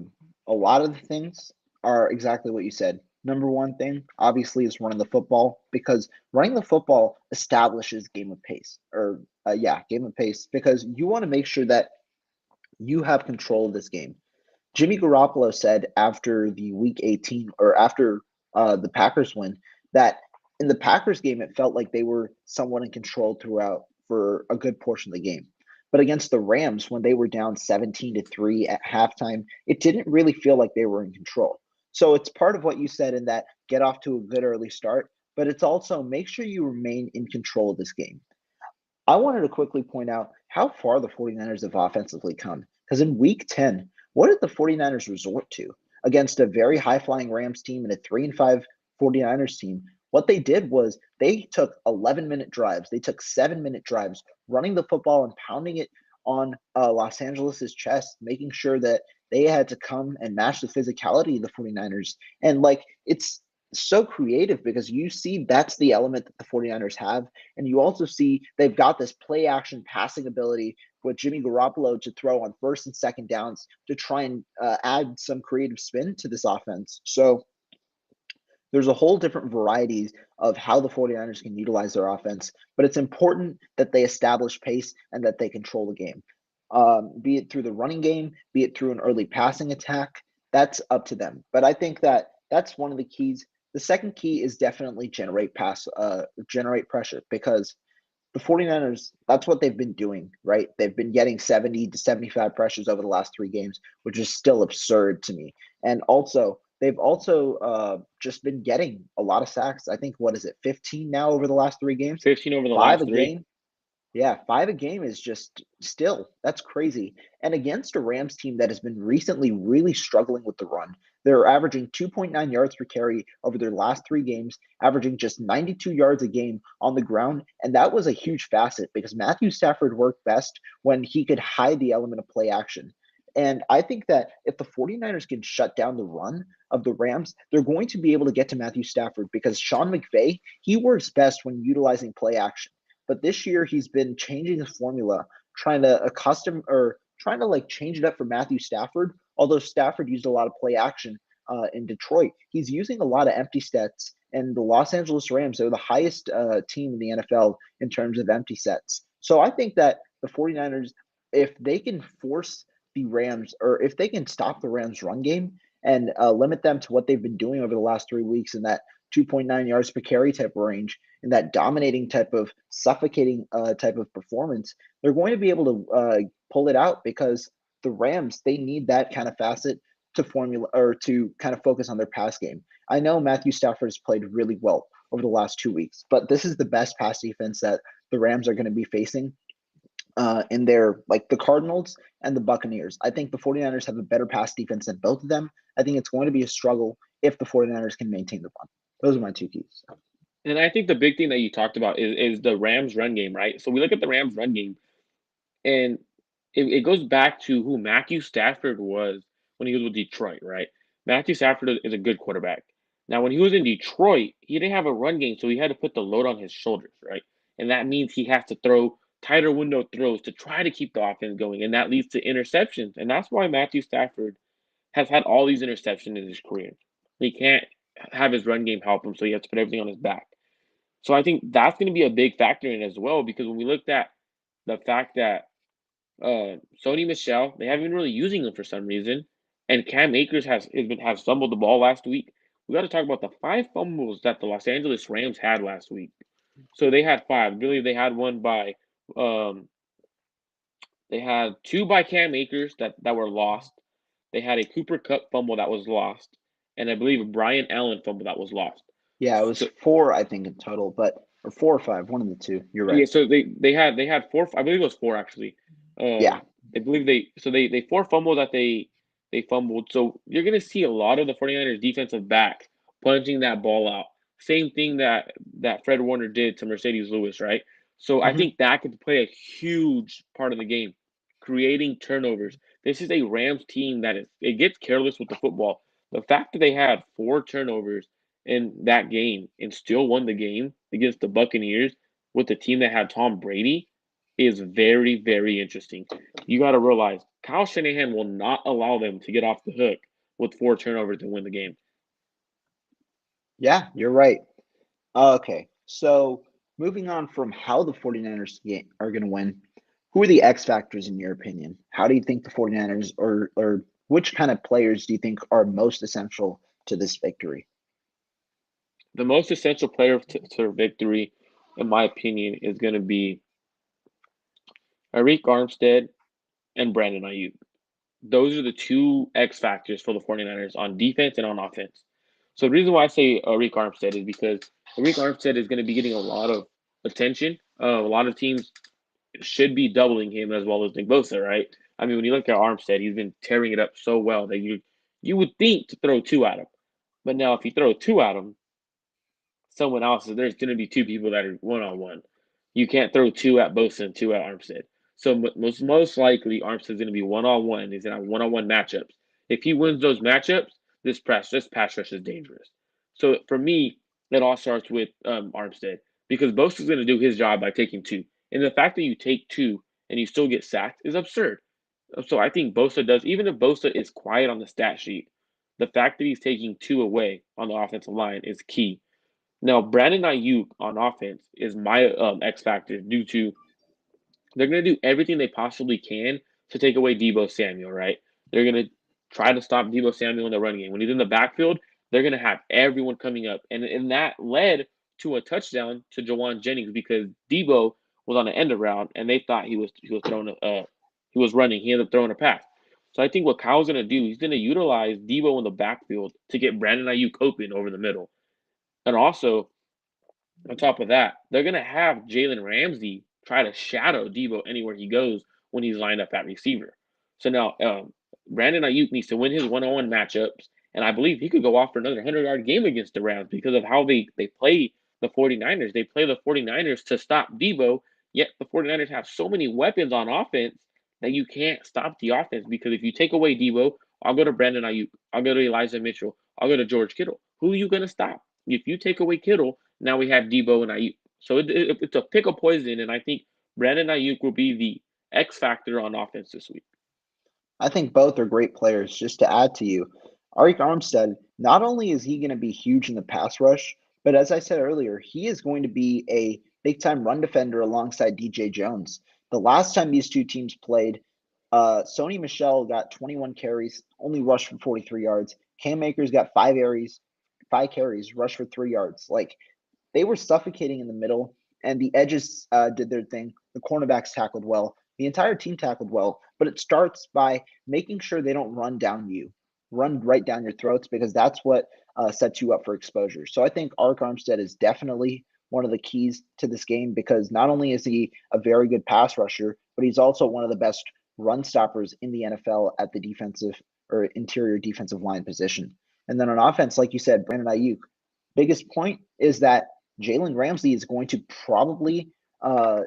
lot of the things are exactly what you said. Number one thing, obviously, is running the football because running the football establishes game of pace game of pace because you want to make sure that you have control of this game. Jimmy Garoppolo said after the Week 18 or after the Packers win that in the Packers game it felt like they were somewhat in control throughout for a good portion of the game. But against the Rams, when they were down 17-3 at halftime, it didn't really feel like they were in control. So it's part of what you said in that get off to a good early start, but it's also make sure you remain in control of this game. I wanted to quickly point out how far the 49ers have offensively come. Because in week 10, what did the 49ers resort to against a very high flying Rams team and a 3-5 49ers team? What they did was they took 11-minute drives, they took 7-minute drives, running the football and pounding it on Los Angeles's chest, making sure that they had to come and match the physicality of the 49ers. And like it's so creative because you see that's the element that the 49ers have. And you also see they've got this play action passing ability with Jimmy Garoppolo to throw on first and second downs to try and add some creative spin to this offense. So there's a whole different varieties of how the 49ers can utilize their offense, but it's important that they establish pace and that they control the game. Be it through the running game, be it through an early passing attack, that's up to them. But I think that that's one of the keys. The second key is definitely generate pressure because the 49ers, that's what they've been doing, right? They've been getting 70 to 75 pressures over the last 3 games, which is still absurd to me. And also, they've also just been getting a lot of sacks. I think, what is it, 15 now over the last 3 games? 15 over the Five last a three. game. Yeah, 5 a game is just still, that's crazy. And against a Rams team that has been recently really struggling with the run, they're averaging 2.9 yards per carry over their last 3 games, averaging just 92 yards a game on the ground. And that was a huge facet because Matthew Stafford worked best when he could hide the element of play action. And I think that if the 49ers can shut down the run of the Rams, they're going to be able to get to Matthew Stafford because Sean McVay, he works best when utilizing play action. But this year he's been changing his formula, trying to like change it up for Matthew Stafford. Although Stafford used a lot of play action in Detroit, he's using a lot of empty sets. And the Los Angeles Rams are the highest team in the NFL in terms of empty sets. So I think that the 49ers, if they can force the Rams, or if they can stop the Rams run game and limit them to what they've been doing over the last 3 weeks in that 2.9 yards per carry type of range, in that dominating type of suffocating type of performance, they're going to be able to pull it out because the Rams, they need that kind of facet to formula or to kind of focus on their pass game. I know Matthew Stafford has played really well over the last 2 weeks, but this is the best pass defense that the Rams are going to be facing in their, like, the Cardinals and the Buccaneers. I think the 49ers have a better pass defense than both of them. I think it's going to be a struggle if the 49ers can maintain the run. Those are my two keys. And I think the big thing that you talked about is the Rams run game, right? So we look at the Rams run game, and it goes back to who Matthew Stafford was when he was with Detroit, right? Matthew Stafford is a good quarterback. Now, when he was in Detroit, he didn't have a run game, so he had to put the load on his shoulders, right? And that means he has to throw tighter window throws to try to keep the offense going, and that leads to interceptions. And that's why Matthew Stafford has had all these interceptions in his career. He can't have his run game help him, so he has to put everything on his back. So I think that's going to be a big factor in as well because when we looked at the fact that Sony Michel, they haven't been really using him for some reason, and Cam Akers has fumbled the ball last week. We got to talk about the 5 fumbles that the Los Angeles Rams had last week. So they had 5. I believe they had one by they had 2 by Cam Akers that were lost. They had a Cooper Kupp fumble that was lost, and I believe a Brian Allen fumble that was lost. Yeah, it was So 4, I think, in total, but or 4 or 5, one of the two. You're right. yeah, so they had 4. I believe it was 4 actually. Yeah, I believe they 4 fumbles that they fumbled. So you're gonna see a lot of the 49ers defensive backs punching that ball out. Same thing that Fred Warner did to Mercedes Lewis, right? So I hmm think that could play a huge part of the game, creating turnovers. This is a Rams team that it gets careless with the football. The fact that they had 4 turnovers in that game and still won the game against the Buccaneers with the team that had Tom Brady is very, very interesting. You got to realize Kyle Shanahan will not allow them to get off the hook with 4 turnovers to win the game. yeah, you're right. Okay, so moving on from how the 49ers are going to win, who are the X factors in your opinion? How do you think the 49ers, or which kind of players do you think are most essential to this victory? The most essential player to victory, in my opinion, is going to be Arik Armstead and Brandon Ayuk. Those are the 2 X factors for the 49ers on defense and on offense. So the reason why I say Arik Armstead is because Arik Armstead is going to be getting a lot of attention. A lot of teams should be doubling him as well as Nick Bosa, right? I mean, when you look at Armstead, he's been tearing it up so well that you would think to throw 2 at him. But now if you throw 2 at him, someone else, there's going to be 2 people that are one-on-one. You can't throw 2 at Bosa and 2 at Armstead. So most likely Armstead's going to be one-on-one. He's going to have one-on-one matchups. If he wins those matchups, this pass rush is dangerous. So for me, it all starts with Armstead because Bosa's going to do his job by taking 2. And the fact that you take 2 and you still get sacked is absurd. So I think Bosa does, even if Bosa is quiet on the stat sheet, the fact that he's taking 2 away on the offensive line is key. Now, Brandon Ayuk on offense is my X factor due to they're going to do everything they possibly can to take away Deebo Samuel, right? They're going to try to stop Deebo Samuel in the running game. When he's in the backfield, they're going to have everyone coming up. And that led to a touchdown to Jawan Jennings because Deebo was on the end around, and they thought he was throwing he was running. He ended up throwing a pass. So I think what Kyle's gonna do, he's gonna utilize Debo in the backfield to get Brandon Ayuk open over the middle, and also on top of that, they're gonna have Jalen Ramsey try to shadow Debo anywhere he goes when he's lined up at receiver. So now Brandon Ayuk needs to win his one-on-one matchups, and I believe he could go off for another 100-yard game against the Rams because of how they play the 49ers. They play the 49ers to stop Debo, yet the 49ers have so many weapons on offense that you can't stop the offense because if you take away Debo, I'll go to Brandon Ayuk, I'll go to Elijah Mitchell, I'll go to George Kittle. Who are you going to stop? If you take away Kittle, now we have Debo and Ayuk. So it's a pick of poison, and I think Brandon Ayuk will be the X factor on offense this week. I think both are great players. Just to add to you, Arik Armstead, not only is he going to be huge in the pass rush, but as I said earlier, he is going to be a big time run defender alongside DJ Jones. The last time these two teams played, Sony Michel got 21 carries, only rushed for 43 yards. Cam Akers got 5 carries, rushed for 3 yards. Like, they were suffocating in the middle, and the edges did their thing. The cornerbacks tackled well. The entire team tackled well, but it starts by making sure they don't run right down your throats, because that's what sets you up for exposure. So I think Arik Armstead is definitely one of the keys to this game, because not only is he a very good pass rusher, but he's also one of the best run stoppers in the NFL at the defensive or interior defensive line position. And then on offense, like you said, Brandon Ayuk, biggest point is that Jalen Ramsey is going to probably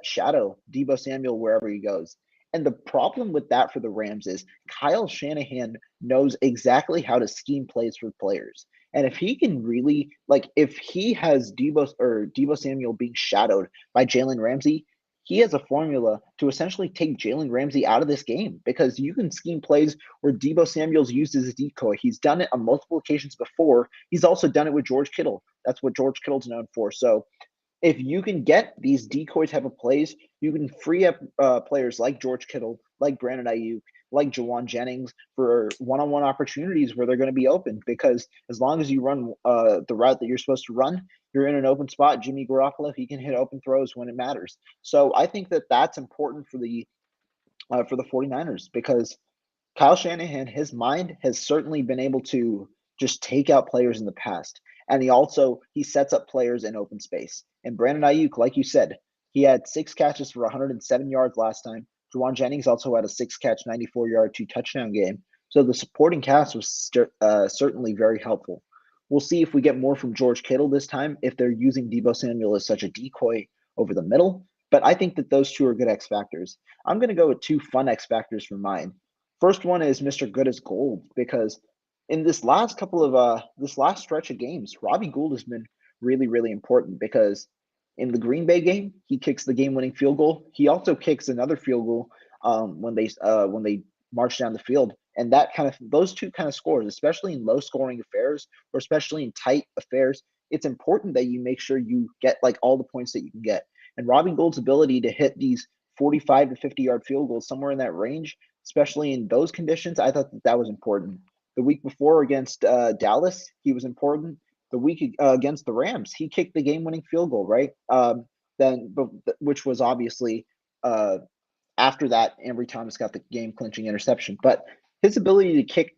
shadow Debo Samuel wherever he goes. And the problem with that for the Rams is Kyle Shanahan knows exactly how to scheme plays for players. And if he can really, like, if he has Debo Samuel being shadowed by Jalen Ramsey, he has a formula to essentially take Jalen Ramsey out of this game, because you can scheme plays where Debo Samuel's used as a decoy. He's done it on multiple occasions before. He's also done it with George Kittle. That's what George Kittle's known for. So if you can get these decoy type of plays, you can free up players like George Kittle, like Brandon Ayuk, like Jawan Jennings for one-on-one opportunities where they're going to be open. Because as long as you run the route that you're supposed to run, you're in an open spot. Jimmy Garoppolo, he can hit open throws when it matters. So I think that that's important for the 49ers, because Kyle Shanahan, his mind has certainly been able to just take out players in the past. And he sets up players in open space. And Brandon Ayuk, like you said, he had 6 catches for 107 yards last time. Jawan Jennings also had a 6-catch, 94-yard, 2-touchdown game. So the supporting cast was certainly very helpful. We'll see if we get more from George Kittle this time, if they're using Debo Samuel as such a decoy over the middle. But I think that those two are good X factors. I'm going to go with 2 fun X factors for mine. First one is Mr. Good as Gold, because in this last stretch of games, Robbie Gold has been really, really important, because in the Green Bay game, he kicks the game-winning field goal. He also kicks another field goal when they march down the field, and those two kind of scores, especially in low-scoring affairs or especially in tight affairs, it's important that you make sure you get like all the points that you can get. And Robbie Gold's ability to hit these 45 to 50-yard field goals somewhere in that range, especially in those conditions, I thought that was important. The week before against Dallas, he was important. The week against the Rams, he kicked the game-winning field goal, right? Which was obviously after that, Ambry Thomas got the game-clinching interception. But his ability to kick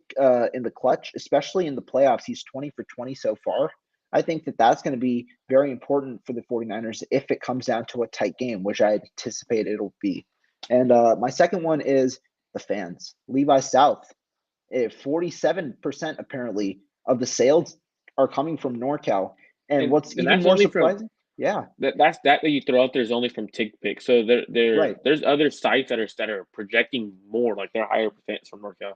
in the clutch, especially in the playoffs, he's 20 for 20 so far. I think that that's going to be very important for the 49ers if it comes down to a tight game, which I anticipate it'll be. And my second one is the fans. Levi South, 47% apparently of the sales are coming from NorCal. And what's even more surprising? That's that you throw out there is only from TickPick. So there's other sites that are projecting more, like they're higher percents from NorCal.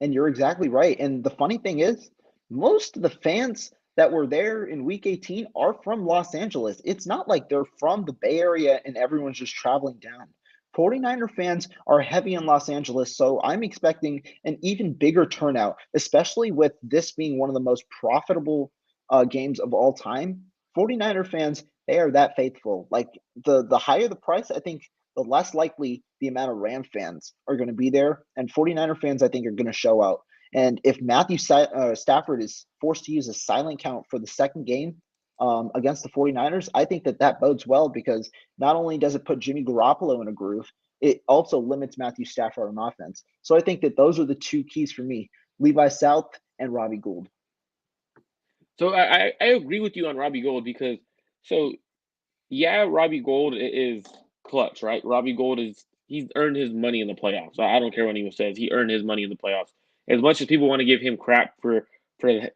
And you're exactly right. And the funny thing is, most of the fans that were there in week 18 are from Los Angeles. It's not like they're from the Bay Area and everyone's just traveling down. 49er fans are heavy in Los Angeles, so I'm expecting an even bigger turnout, especially with this being one of the most profitable games of all time. 49er fans, they are that faithful. Like, the higher the price, I think the less likely the amount of Ram fans are going to be there. And 49er fans, I think, are going to show out. And if Matthew Stafford is forced to use a silent count for the second game, against the 49ers, I think that bodes well because not only does it put Jimmy Garoppolo in a groove, it also limits Matthew Stafford on offense. So I think that those are the two keys for me: Levi South and Robbie Gould. So I agree with you on Robbie Gold because so yeah, Robbie Gold is clutch, right? Robbie Gold he's earned his money in the playoffs. I don't care what anyone says. He earned his money in the playoffs. As much as people want to give him crap for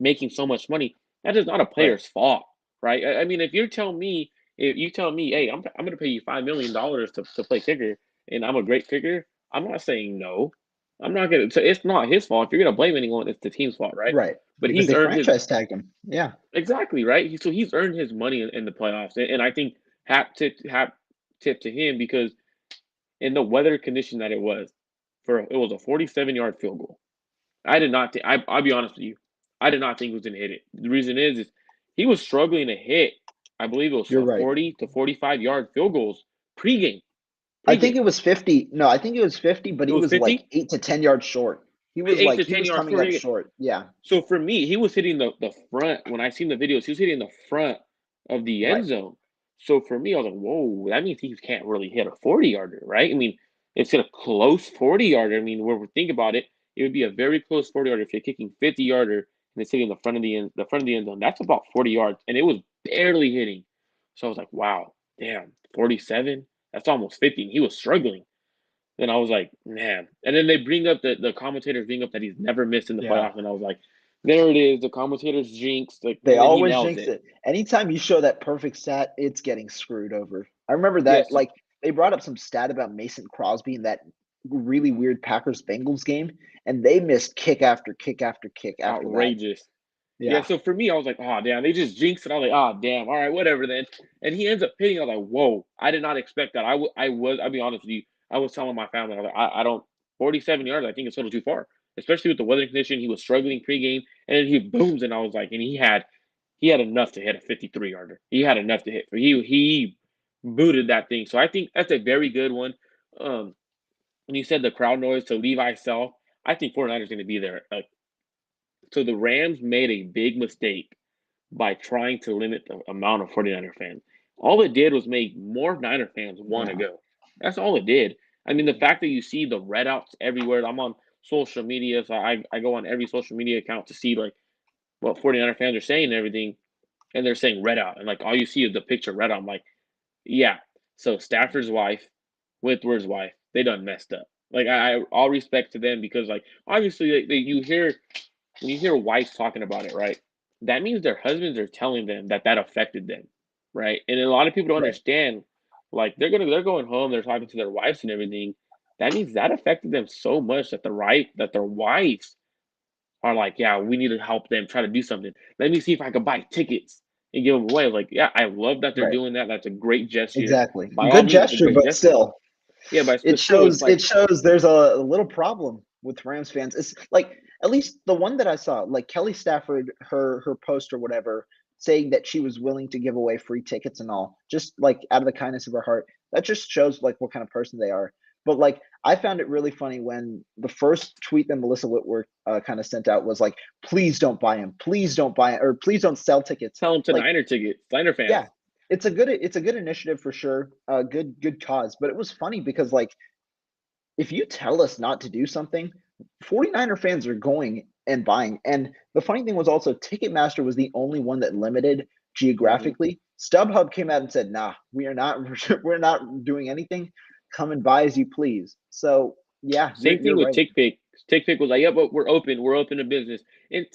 making so much money, that is not a Right. player's fault, right? I mean, if you tell me, hey, I'm going to pay you $5 million to play kicker, and I'm a great kicker, I'm not saying no. I'm not going to. So it's not his fault. If you're going to blame anyone, it's the team's fault, right? Right. But Because he's they earned his franchise tagged him. Yeah. exactly right. So he's earned his money in the playoffs, and I think hat tip to him because in the weather condition that it was a 47-yard field goal. I did not think. I'll be honest with you. I did not think he was going to hit it. The reason is he was struggling to hit. I believe it was You're right. 40 to 45-yard field goals pregame. I think Pregame. it was 50. No, I think it was 50, but It he was was like 50, 8 to 10 yards short. eight to He ten was yards coming per up game. short. Yeah. So for me, he was hitting the front. When I seen the videos, he was hitting the front of the Right. end zone. So for me, I was like, whoa, that means he can't really hit a 40-yarder, right? I mean, it's a close 40-yarder. I mean, when we think about it, it would be a very close 40-yarder if you're kicking 50-yarder and it's hitting the front of the end zone. That's about 40 yards, and it was barely hitting. So I was like, wow, damn, 47. That's almost 50. And he was struggling. Then I was like, man. And then they bring up the commentators bring up that he's never missed in the Yeah. playoffs, and I was like, there it is. The commentators jinx, like, They and then he always nails jinx it. it. Anytime you show that perfect stat, it's getting screwed over. I remember that, Yes, like, they brought up some stat about Mason Crosby in that really weird Packers Bengals game, and they missed kick after kick after kick after that. outrageous. Yeah, Yeah. so for me, I was like, oh damn, they just jinxed it. I was like, oh damn, all right, whatever then. And he ends up hitting. I was like, whoa, I did not expect that. I'll be honest with you. I was telling my family, I was like, I don't 47 yards. I think it's a little too far, especially with the weather condition. He was struggling pregame, and then he booms, and I was like, and he had enough to hit a 53 yarder. He had enough to hit. He booted that thing. So I think that's a very good one. When you said the crowd noise to Levi Self, I think 49ers going to be there. So the Rams made a big mistake by trying to limit the amount of 49er fans. All it did was make more Niner fans want to Yeah. go. That's all it did. I mean, the fact that you see the red outs everywhere. I'm on social media, so I go on every social media account to see like what 49er fans are saying and everything, and they're saying red out, and like all you see is the picture red out. I'm like, yeah. So Stafford's wife, Whitworth's wife, they done messed up. Like I all respect to them because like obviously you hear when you hear wives talking about it, right? That means their husbands are telling them that affected them, right? And a lot of people don't Right. understand. Like they're going home, they're talking to their wives and everything. That means that affected them so much that their wives are like, yeah, we need to help them try to do something. Let me see if I can buy tickets and give them away. Like, yeah, I love that they're Right. doing that. That's a great gesture. Exactly. By all Good means, it's a gesture, great but gesture. still, Yeah, but still, it's like it shows there's a little problem with Rams fans. It's like at least the one that I saw, like Kelly Stafford, her post or whatever, saying that she was willing to give away free tickets and all, just like out of the kindness of her heart. That just shows like what kind of person they are. But like I found it really funny when the first tweet that Melissa Whitworth kind of sent out was like, "Please don't buy him. Please don't buy it, or please don't sell tickets." tell them to Like, Niner tickets, Niner fans. yeah, it's a good initiative for sure. Good cause. But it was funny because like if you tell us not to do something, 49er fans are going and buying. And the funny thing was also Ticketmaster was the only one that limited Hmm. geographically. StubHub came out and said, "Nah, we are not we're not doing anything. Come and buy as you please." So, yeah, Same thing you're with right. TickPick. TickPick was like, yeah, but we're open. We're open to business. And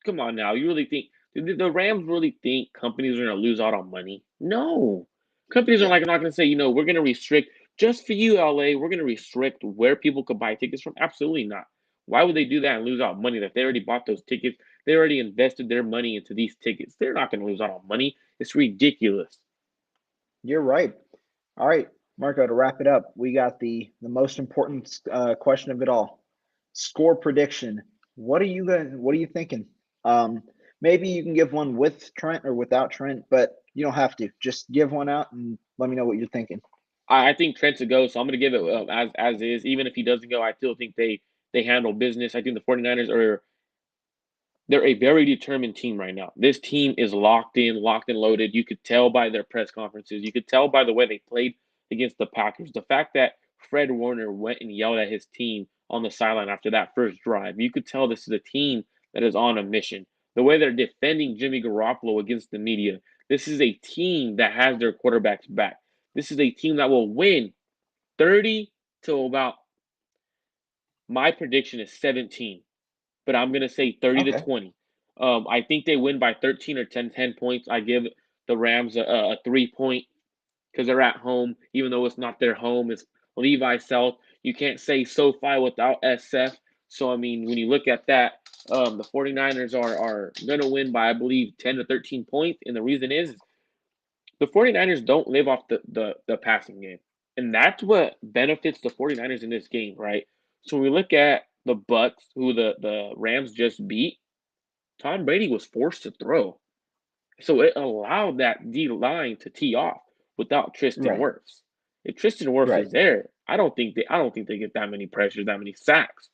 come on now, you really think the Rams really think companies are going to lose out on money? No, companies are Yeah. like not going to say, we're going to restrict just for you, LA. We're going to restrict where people could buy tickets from. Absolutely not. Why would they do that and lose out money that they already bought those tickets? They already invested their money into these tickets. They're not going to lose out on money. It's ridiculous. You're right. All right, Marco, to wrap it up, we got the most important question of it all. Score prediction. What are you thinking? Um, Maybe you can give one with Trent or without Trent, but you don't have to. Just give one out and let me know what you're thinking. I think Trent's a go, so I'm going to give it as is. Even if he doesn't go, I still think they handle business. I think the 49ers are they're a very determined team right now. This team is locked in, locked and loaded. You could tell by their press conferences. You could tell by the way they played against the Packers. The fact that Fred Warner went and yelled at his team on the sideline after that first drive. You could tell this is a team that is on a mission. The way they're defending Jimmy Garoppolo against the media. This is a team that has their quarterbacks back. This is a team that will win 30 to about, my prediction is 17, but I'm going to say 30 to Okay. 20. I think they win by 13 or 10 points. I give the Rams a 3 point because they're at home, even though it's not their home. It's Levi South. You can't say SoFi without SF. So, I mean, when you look at that, the 49ers are going to win by, I believe, 10 to 13 points. And the reason is the 49ers don't live off the passing game. And that's what benefits the 49ers in this game, right? So when we look at the Bucks, who the Rams just beat, Tom Brady was forced to throw. So it allowed that D line to tee off without Tristan Right. Wirfs. If Tristan Wirfs Right. is there, I don't think they get that many pressures, that many sacks.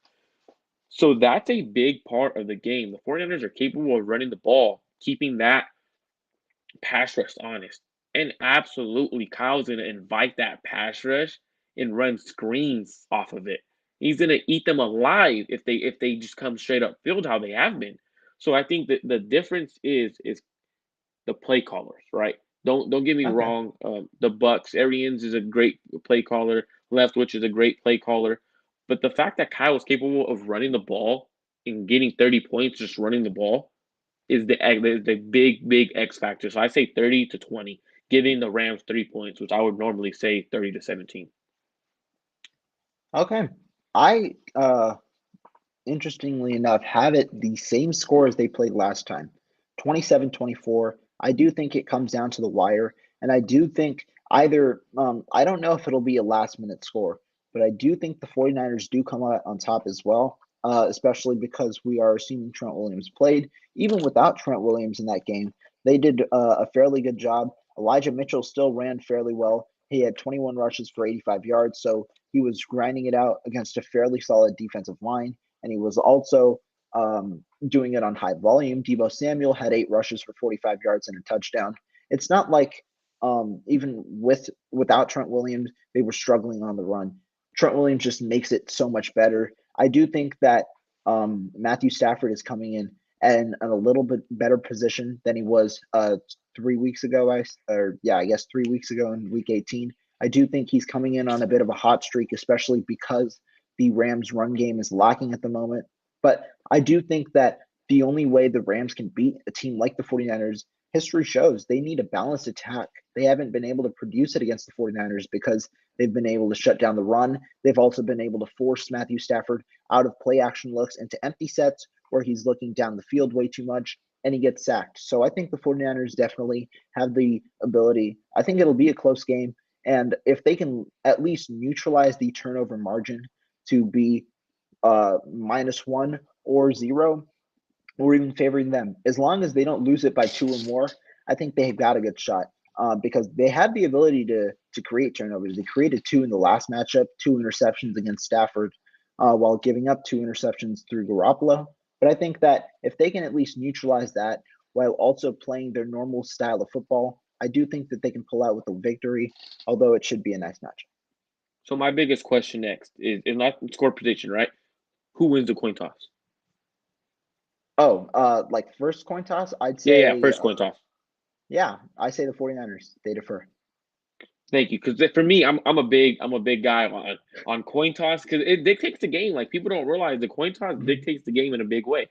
So that's a big part of the game. The 49ers are capable of running the ball, keeping that pass rush honest. And absolutely, Kyle's gonna invite that pass rush and run screens off of it. He's gonna eat them alive if they just come straight up field how they have been. So I think that the difference is the play callers, right? Don't get me Okay. wrong. The Bucks, Arians is a great play caller. Leftwich is a great play caller, but the fact that Kyle is capable of running the ball and getting 30 points just running the ball is the big X factor. So I say 30 to 20, giving the Rams 3 points, which I would normally say 30 to 17. Okay. I interestingly enough have it the same score as they played last time. 27-24. I do think it comes down to the wire, and I do think either I don't know if it'll be a last minute score, but I do think the 49ers do come out on top as well. Especially because we are assuming Trent Williams played. Even without Trent Williams in that game, they did a fairly good job. Elijah Mitchell still ran fairly well. He had 21 rushes for 85 yards, so he was grinding it out against a fairly solid defensive line, and he was also doing it on high volume. Deebo Samuel had 8 rushes for 45 yards and a touchdown. It's not like even without Trent Williams, they were struggling on the run. Trent Williams just makes it so much better. I do think that Matthew Stafford is coming in a little bit better position than he was 3 weeks ago. I guess 3 weeks ago in Week 18. I do think he's coming in on a bit of a hot streak, especially because the Rams' run game is lacking at the moment. But I do think that the only way the Rams can beat a team like the 49ers, history shows they need a balanced attack. They haven't been able to produce it against the 49ers because they've been able to shut down the run. They've also been able to force Matthew Stafford out of play action looks into empty sets where he's looking down the field way too much and he gets sacked. So I think the 49ers definitely have the ability. I think it'll be a close game. And if they can at least neutralize the turnover margin to be -1 or 0, or even favoring them, as long as they don't lose it by 2 or more, I think they've got a good shot. Because they have the ability to create turnovers. They created 2 in the last matchup, 2 interceptions against Stafford, while giving up 2 interceptions through Garoppolo. But I think that if they can at least neutralize that while also playing their normal style of football, I do think that they can pull out with a victory, although it should be a nice matchup. So my biggest question next is not score prediction, right? Who wins the coin toss? Oh, like first coin toss, I'd Yeah, say, first coin toss. yeah, I say the 49ers. They defer. Thank you, because for me, I'm a big guy on coin toss because it dictates the game. Like people don't realize the coin toss Mhm. dictates the game in a big way. You're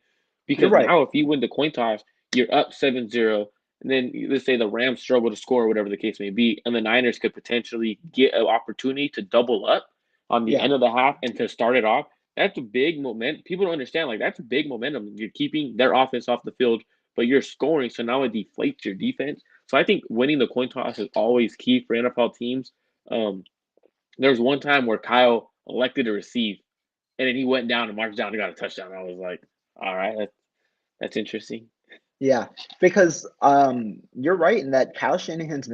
Because right. now if you win the coin toss, you're up 7-0, and then let's say the Rams struggle to score, whatever the case may be, and the Niners could potentially get an opportunity to double up on the Yeah. end of the half and to start it off. That's a big momentum. People don't understand. Like that's a big momentum. You're keeping their offense off the field, but you're scoring, so now it deflates your defense. So I think winning the coin toss is always key for NFL teams. Um, there was one time where Kyle elected to receive, and then he went down and marched down and got a touchdown. I was like, all right, that's interesting. Yeah, because you're right in that Kyle Shanahan's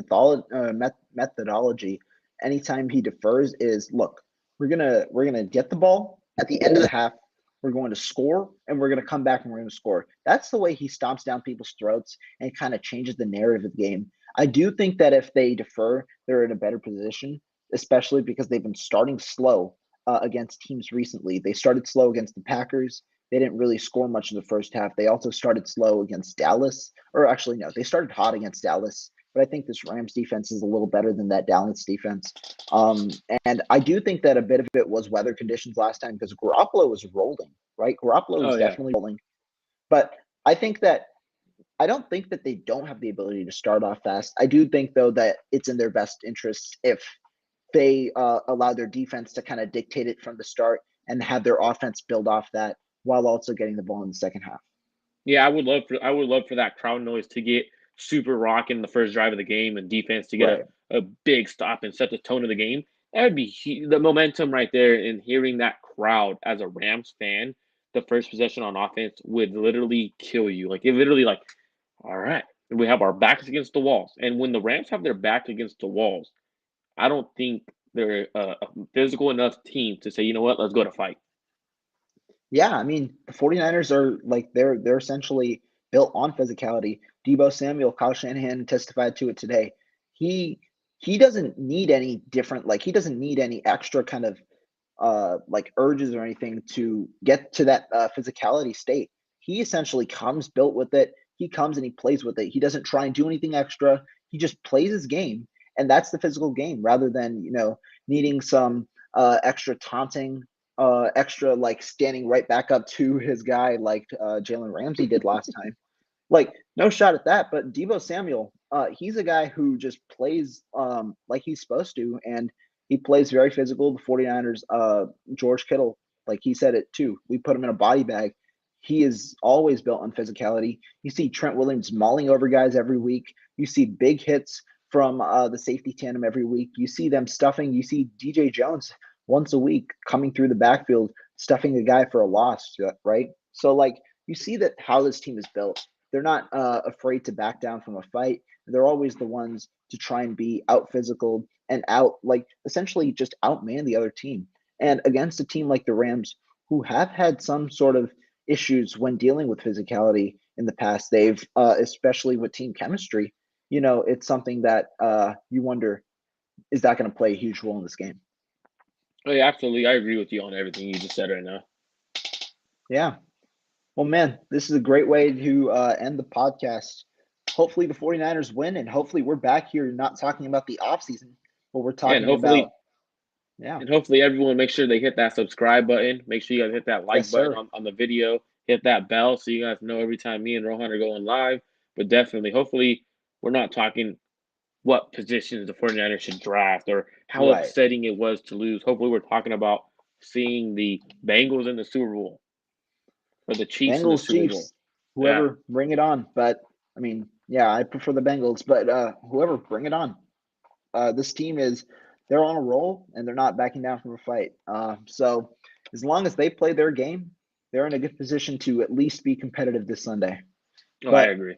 methodology, anytime he defers, is look, we're gonna get the ball at the end of the half. we're going to score, and we're going to come back and we're going to score. That's the way he stomps down people's throats and kind of changes the narrative of the game. I do think that if they defer, they're in a better position, especially because they've been starting slow against teams recently. They started slow against the Packers. They didn't really score much in the first half. They also started slow against Dallas, or actually, no, they started hot against Dallas. But I think this Rams defense is a little better than that Dallas defense. And I do think that a bit of it was weather conditions last time because Garoppolo was rolling, right? Garoppolo Oh was yeah. definitely rolling. But I think that I don't think that they don't have the ability to start off fast. I do think, though, that it's in their best interest if they allow their defense to kind of dictate it from the start and have their offense build off that while also getting the ball in the second half. Yeah, I would love for that crowd noise to get super rocking the first drive of the game and defense to get Right. a big stop and set the tone of the game. That would be the momentum right there. And hearing that crowd as a Rams fan, the first possession on offense would literally kill you. Like it literally like, all right, we have our backs against the walls. And when the Rams have their back against the walls, I don't think they're a physical enough team to say, you know what, let's go to fight. Yeah, I mean, the 49ers are like they're essentially built on physicality. Debo Samuel, Kyle Shanahan testified to it today. He he doesn't need any different, like he doesn't need any extra kind of like urges or anything to get to that physicality state. He essentially comes built with it. He comes and he plays with it. He doesn't try and do anything extra. He just plays his game, and that's the physical game rather than needing some extra taunting, extra like standing right back up to his guy like Jalen Ramsey did last time. Like, no shot at that. But Debo Samuel, he's a guy who just plays like he's supposed to, and he plays very physical. The 49ers, George Kittle, like he said it too. We put him in a body bag. He is always built on physicality. You see Trent Williams mauling over guys every week. You see big hits from the safety tandem every week. You see them stuffing. You see DJ Jones once a week coming through the backfield, stuffing a guy for a loss, right? So, like, you see that how this team is built. They're not afraid to back down from a fight. They're always the ones to try and be out physical and out, like, essentially just outman the other team. And against a team like the Rams, who have had some sort of issues when dealing with physicality in the past, they've, especially with team chemistry, it's something that you wonder, is that going to play a huge role in this game? Oh, yeah, absolutely. I agree with you on everything you just said right now. Yeah. Well, man, this is a great way to end the podcast. Hopefully the 49ers win, and hopefully we're back here not talking about the offseason, but we're Yeah, and talking about, hopefully yeah, and hopefully everyone make sure they hit that subscribe button. Make sure you guys hit that like yes, button sir. on the video. Hit that bell so you guys know every time me and Rohan are going live. But definitely, hopefully, we're not talking what positions the 49ers should draft or how Right. upsetting it was to lose. Hopefully, we're talking about seeing the Bengals in the Super Bowl or the Chiefs in the Bengals, Super Bowl. Chiefs, Yeah. whoever, bring it on. But, I mean, yeah, I prefer the Bengals, but whoever, bring it on. This team they're on a roll, and they're not backing down from a fight. So as long as they play their game, they're in a good position to at least be competitive this Sunday. Oh, I But agree.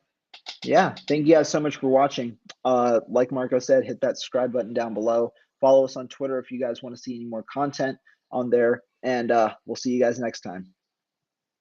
yeah, thank you guys so much for watching. Like Marco said, hit that subscribe button down below. Follow us on Twitter if you guys want to see any more content on there. And we'll see you guys next time.